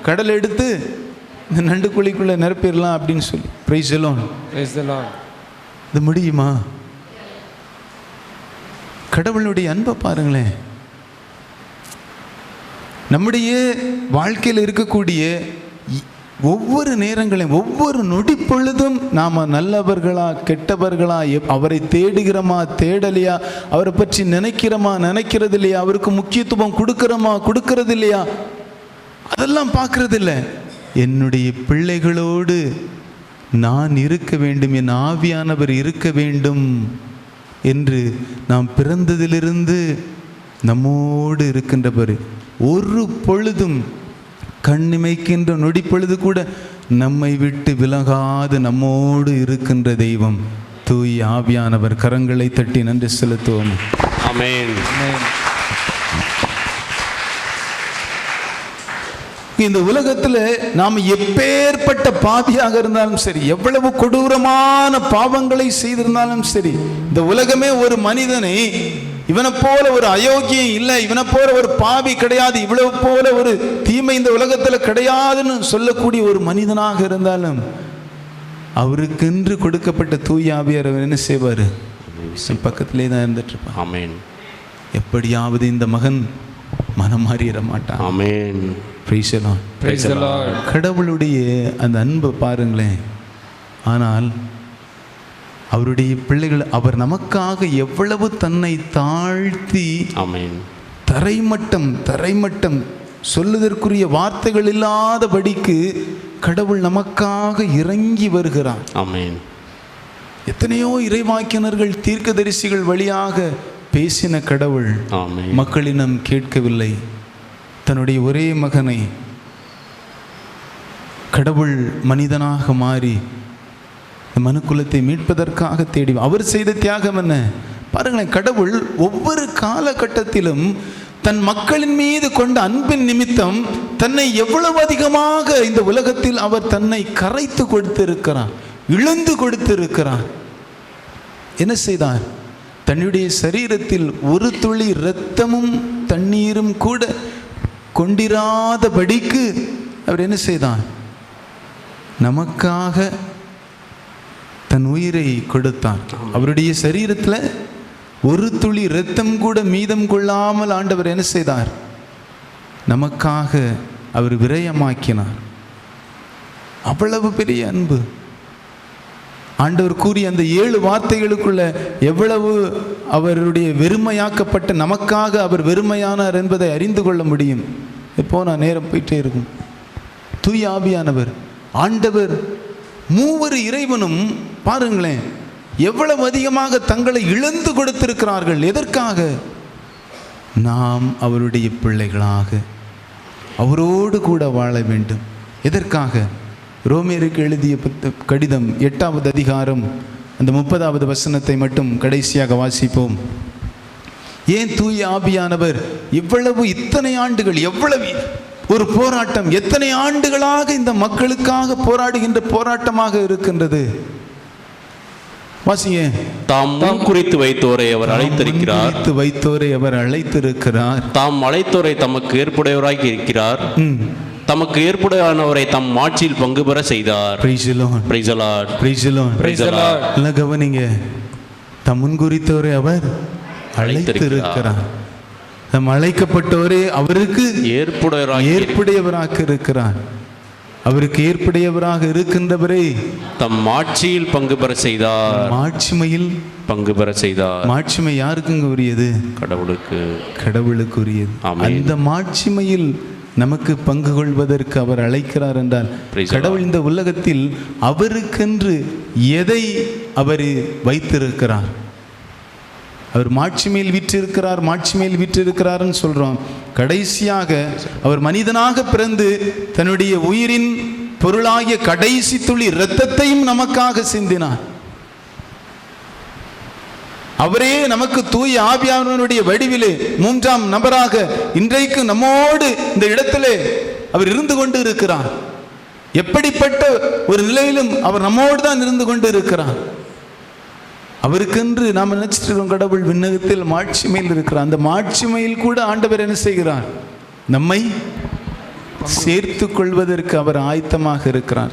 கடலை எடுத்து இந்த நண்டு குழிக்குள்ளே நிரப்பிடலாம் அப்படின்னு சொல்லி. Price the Lord. இது முடியுமா? கடவுளுடைய அன்பை பாருங்களேன். நம்முடைய வாழ்க்கையில் இருக்கக்கூடிய ஒவ்வொரு நேரங்களையும், ஒவ்வொரு நொடி பொழுதும் நாம் நல்லவர்களா கெட்டவர்களா, அவரை தேடுகிறோமா தேடலையா, அவரை பற்றி நினைக்கிறது இல்லையா, அவருக்கு முக்கியத்துவம் கொடுக்கறது இல்லையா, அதெல்லாம் பார்க்கறது இல்லை. என்னுடைய பிள்ளைகளோடு நான் இருக்க வேண்டும், என் ஆவியானவர் இருக்க வேண்டும் என்று நாம் பிறந்ததிலிருந்து நம்மோடு இருக்கின்றவர், ஒரு பொழுதும் கண்ணிமைக்கின்ற நொடி பொழுது கூட நம்மை விட்டு விலகாது நம்மோடு இருக்கின்ற தெய்வம் தூய ஆவியானவர். கரங்களை தட்டி நன்றி செலுத்துவோம். ஆமென். இந்த உலகத்தில் நாம் எப்பேற்பட்ட பாவியாக இருந்தாலும் சரி, எவ்வளவு கொடூரமான பாவங்களை செய்திருந்தாலும் சரி, இந்த உலகமே ஒரு மனிதனை இவனை போல ஒரு அயோக்கியம் இல்லை, இவனை போல ஒரு பாவி கிடையாது, இவ்வளவு போல ஒரு தீமை இந்த உலகத்தில் கிடையாதுன்னு சொல்லக்கூடிய ஒரு மனிதனாக இருந்தாலும் அவருக்கென்று கொடுக்கப்பட்ட தூய ஆவியார் என்ன செய்வார், பக்கத்திலே தான் இருந்துட்டு இருப்பார். ஆமென். எப்படியாவது இந்த மகன் மனம் மாறிட மாட்டான். ஆமென். Praise the Lord. Praise the Lord. கடவுளுடைய அந்த அன்பை பாருங்களேன். ஆனால் அவருடைய பிள்ளைகள், அவர் நமக்காக எவ்வளவு தன்னை தாழ்த்தி, ஆமென், தரைமட்டம் சொல்லுதற்குரிய வார்த்தைகள் இல்லாதபடிக்கு கடவுள் நமக்காக இறங்கி வருகிறார். ஆமென். எத்தனையோ இறைவாக்கினர்கள் தீர்க்கதரிசிகள் வழியாக பேசின கடவுள் மக்களினம் கேட்கவில்லை. தன்னுடைய ஒரே மகனை கடவுள் மனிதனாக மாறி மனுக்குலத்தை மீட்பதற்காக தேடி அவர் செய்த தியாகம் என்ன பாருங்களேன். கடவுள் ஒவ்வொரு காலகட்டத்திலும் தன் மக்களின் மீது கொண்ட அன்பின் நிமித்தம் தன்னை எவ்வளவு அதிகமாக இந்த உலகத்தில் அவர் தன்னை கரைத்து கொடுத்திருக்கிறார், இழந்து கொடுத்திருக்கிறார். என்ன செய்தார்? தன்னுடைய சரீரத்தில் ஒரு துளி இரத்தமும் தண்ணீரும் கூட கொண்டிராதபடிக்கு அவர் என்ன செய்தார்? நமக்காக தன் உயிரை கொடுத்தார். அவருடைய சரீரத்தில் ஒரு துளி இரத்தம் கூட மீதம் கொள்ளாமல் ஆண்டவர் என்ன செய்தார்? நமக்காக அவர் விரயமாக்கினார். அவ்வளவு பெரிய அன்பு. ஆண்டவர் கூறிய அந்த 7 வார்த்தைகளுக்குள்ள எவ்வளவு அவருடைய வெறுமையாக்கப்பட்ட நமக்காக அவர் வெறுமையானார் என்பதை அறிந்து கொள்ள முடியும். இப்போ நான் நேரம் போயிட்டே இருக்கும். தூய ஆவியானவர் ஆண்டவர் மூவர் இறைவனும் பாருங்களேன் எவ்வளவு அதிகமாக தங்களை இழந்து கொடுத்திருக்கிறார்கள். எதற்காக? நாம் அவருடைய பிள்ளைகளாக அவரோடு கூட வாழ வேண்டும். எதற்காக? ரோமேருக்கு எழுதிய கடிதம் 8வது அதிகாரம் அந்த 30வது வசனத்தை மட்டும் கடைசியாக வாசிப்போம். ஏன் தூய ஆவியானவர் இவ்வளவு இத்தனை ஆண்டுகள், எவ்வளவு ஒரு போராட்டம், எத்தனை ஆண்டுகளாக இந்த மக்களுக்காக போராடுகின்ற போராட்டமாக இருக்கின்றது. வாசிங்க. தாம் குறித்து வைத்தோரை அவர் அழைத்திருக்கிறார். வைத்தோரை அவர் அழைத்திருக்கிறார். தாம் அழைத்தோரை தமக்கு ஏற்புடையவராகி இருக்கிறார். தமக்கு ஏற்புடையானவரை தம் ஆட்சியில் பங்கு பெற செய்தார். கவனிங்க. தம் முன்குறித்தோரை அவர் அழைத்திருக்கிறார். தம் அழைக்கப்பட்டோரே அவருக்கு ஏற்புடையவராக இருக்கிறார். அவருக்கு ஏற்புடையவராக இருக்கின்றவரை தம் ஆட்சியில் பங்கு பெற செய்தார். மாட்சிமையில் பங்கு பெற செய்தார். மாட்சிமை யாருக்குங்க உரியது? கடவுளுக்கு உரியது. அந்த மாட்சிமையில் நமக்கு பங்கு கொள்வதற்கு அவர் அழைக்கிறார் என்றால் கடவுள் இந்த உலகத்தில் அவருக்கென்று எதை அவர் வைத்திருக்கிறார்? அவர் மாட்சிமையில் வீற்றிருக்கிறார்னு சொல்றோம். கடைசியாக அவர் மனிதனாக பிறந்து தன்னுடைய உயிரின் பொருளாகிய கடைசி துளி இரத்தத்தையும் நமக்காக சிந்தினார். அவரே நமக்கு தூய ஆவியானவருடைய வடிவிலே 3ஆம் நபராக இன்றைக்கு நம்மோடு இந்த இடத்திலே அவர் இருந்து கொண்டு இருக்கிறார். எப்படிப்பட்ட ஒரு நிலையிலும் அவர் நம்மோடு தான் இருந்து கொண்டு இருக்கிறார். அவருக்கென்று நாம் நினைச்சிட்டு இருக்கோம் கடவுள் விண்ணகத்தில் மாட்சிமையில் இருக்கிறார். அந்த மாட்சிமையில் கூட ஆண்டவர் என்ன செய்கிறார்? நம்மை சேர்த்து கொள்வதற்கு அவர் ஆயத்தமாக இருக்கிறார்.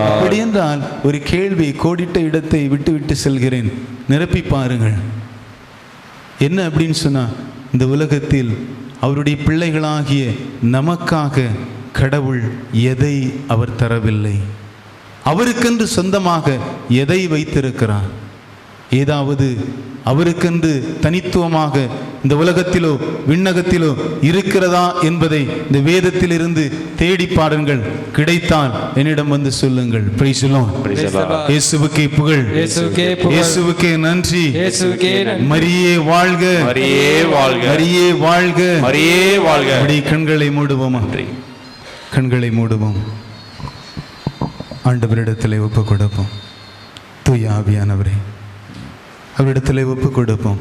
அப்படி என்றால் ஒரு கேள்வி, கோடிட்ட இடத்தை விட்டு செல்கிறேன், நிரப்பி பாருங்கள். என்ன அப்படின்னு சொன்னா, இந்த உலகத்தில் அவருடைய பிள்ளைகளாகிய நமக்காக கடவுள் எதை அவர் தரவில்லை? அவருக்கென்று சொந்தமாக எதை வைத்திருக்கிறார்? ஏதாவது அவருக்கென்று தனித்துவமாக இந்த உலகத்திலோ விண்ணகத்திலோ இருக்கிறதா என்பதை இந்த வேதத்திலிருந்து தேடி பாருங்கள். கிடைத்தால் என்னிடம் வந்து சொல்லுங்கள். இயேசுவுக்கே புகழ், இயேசுவுக்கே நன்றி. மரியே வாழ்க, மரியே வாழ்க. அப்படி கண்களை மூடுவோம், கண்களை மூடுவோம். ஆண்டவரிடத்திலே ஒப்பு கொடுப்போம். தூய ஆவியானவரே அவரிடத்திலே ஒப்பு கொடுப்போம்.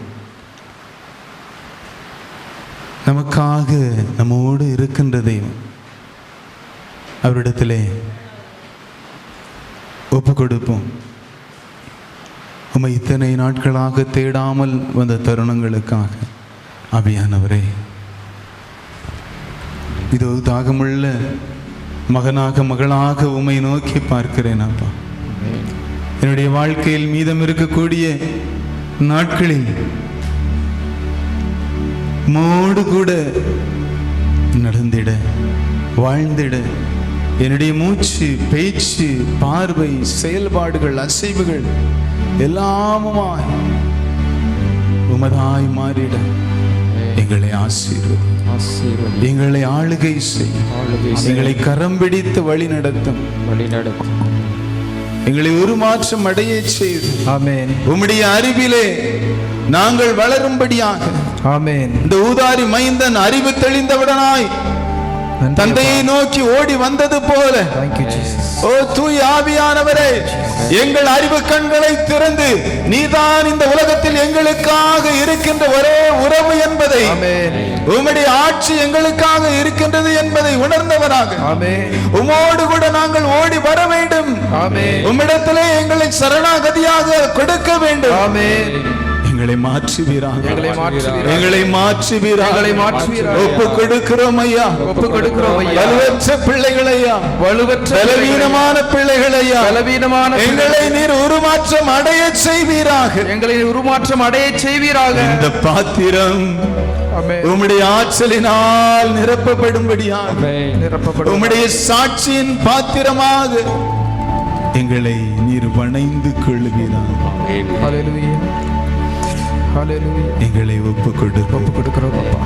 நமக்காக நம்மோடு இருக்கின்ற தெய்வம் அவரிடத்திலே ஒப்பு கொடுப்போம். உம்மை இத்தனை நாட்களாக தேடாமல் வந்த தருணங்களுக்காக ஆவியானவரே, இதோ தாகமுள்ள மகனாக மகளாக உம்மை நோக்கி பார்க்கிறேன் அப்பா. என்னுடைய வாழ்க்கையில் மீதம் இருக்கக்கூடிய நாட்களில் மோடு கூட நடந்திட, வாழ்ந்திட, என்னுடைய மூச்சு, பேச்சு, பார்வை, செயல்பாடுகள், அசைவுகள் எல்லாமுமாய் உமதாய் மாறிட எங்களை ஆசீர்வதி, எங்களை ஆளுகை செய்யும், எங்களை கரம் பிடித்து வழி நடத்தும், எங்களை ஒரு மாற்றம் அடைய செய்து ஆமென். உம்முடைய அறிவிலே நாங்கள் வளரும்படியாக ஆமென். இந்த ஊதாரி மைந்தன் அறிவு தெளிந்தவுடனாய் தந்தையை நோக்கி ஓடி வந்தது போல Thank you, Jesus. ஓ தூய ஆவியானவரே, எங்கள் அறிவு கண்களை திறந்து நீதான் இந்த உலகத்தில் எங்களுக்காக இருக்கின்ற ஒரே உறவு என்பதை, உம்முடைய ஆட்சி எங்களுக்காக இருக்கின்றது என்பதை உணர்ந்தவராக உமோடு கூட நாங்கள் ஓடி வர வேண்டும். உம்மிடத்திலே எங்களை சரணாகதியாக கொடுக்க வேண்டும். எங்களை மாற்றுவீராக, எங்களை மாற்றுவீராக. ஒப்பு கொடுக்கிறோம் ஐயா, ஒப்பு கொடுக்கிறோம் ஐயா. வலுவற்ற பிள்ளைகள் ஐயா, பலவீனமான பிள்ளைகள் ஐயா, எங்களை நீர் உருமாற்றம் அடைய செய்வீராக, எங்களை உருமாற்றம் அடைய செய்வீராக. இந்த பாத்திரம் உம்முடைய ஆற்றலினால் நிரப்பப்படும்படியாக, உம்முடைய சாட்சியின் பாத்திரமாக எங்களை நீர் வணைந்து கொள்வீராக. எங்களை ஒப்பு கொடுக்கிறோம் அப்பா.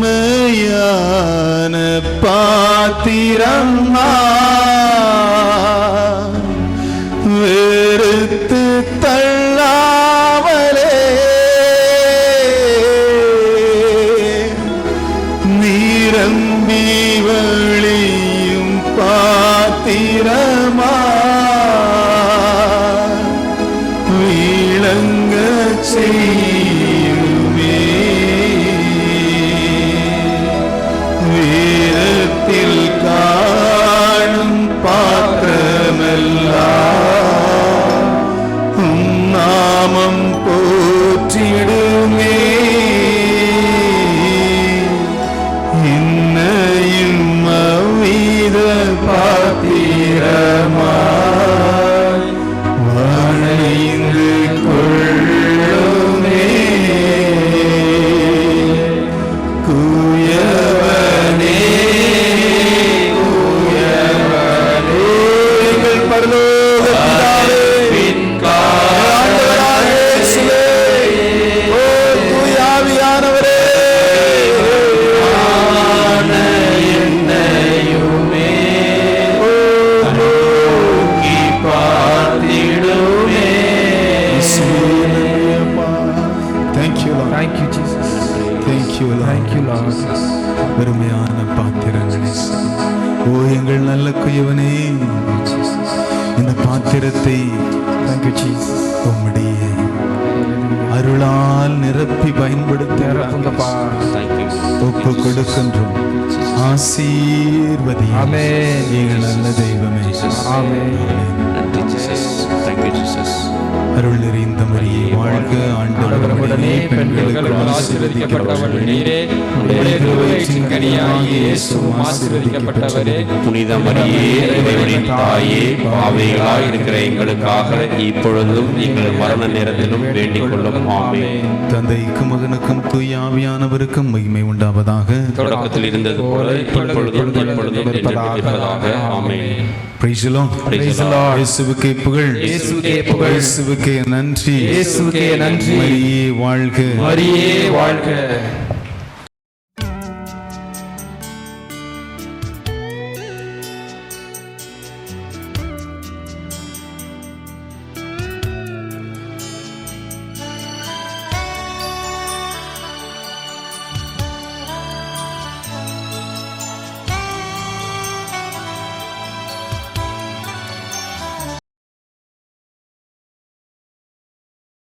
வெறுமையான பாத்திரம்மா, வெறுத்து தள்ளாமலே நிரம்பி வழியும் பாத்திரமா, விளங்க செய்யுமே வீரத்தில் காணும் பாத்திரமெல்லாம் உம் நாமம் போற்றிடுமே. இன்னையும் அவ்வித பாத்திரமா வணைந்து கொள்ளுமே. குயவனே குயவனே, எங்கள் பரலோக பிதாவே, ஆண்டவராகிய இயேசுவே, ஓ தூய ஆவியானவரே, என்னையுமே நோக்கி பார்த்திடுமே. Thank you Lord. Thank you, Jesus. Thank you Lord. Thank you, Lord. பெருமையான பாத்திரங்களே, ஓ எங்கள் நல்ல குயவனே, இந்த பாத்திரத்தை Thank you, Jesus. உம்முடைய அருளால் நிரப்பி பயன்படுத்த ஒப்பு கொடுக்கின்றோம். ஆசீர்வதி. Amen. எங்கள் நல்ல தெய்வமே. Amen. அருள் நிறைந்த மரியே வாழ்க, ஆண்டவருடனே பெண்களுக்குள் ஆசீர்வதிக்கப்பட்டவள் நீரே, உம்முடைய திருவயிற்றின் கனியாகிய இயேசுவும் ஆசீர்வதிக்கப்பட்டவரே. புனித மரியே, இறைவனின் தாயே, பாவிகளாய் இருக்கிற எங்களுக்காக இப்பொழுதும் எங்கள் மரண நேரத்திலும் வேண்டிக் கொள்ளும். ஆமென். தந்தைக்கும் மகனுக்கும் தூய ஆவியானவருக்கும் மகிமை உண்டாவதாக. தொடக்கத்தில் இருந்தது போல இப்பொழுதும் எப்பொழுதும் என்றென்றும் இருப்பதாக. ஆமென். Praise the Lord. Praise the Lord. இயேசுவுக்கே புகழ், இயேசுவுக்கே புகழ், இயேசுவுக்கே நன்றி, இயேசுவுக்கே நன்றி. மரியே வாழ்க, மரியே வாழ்க.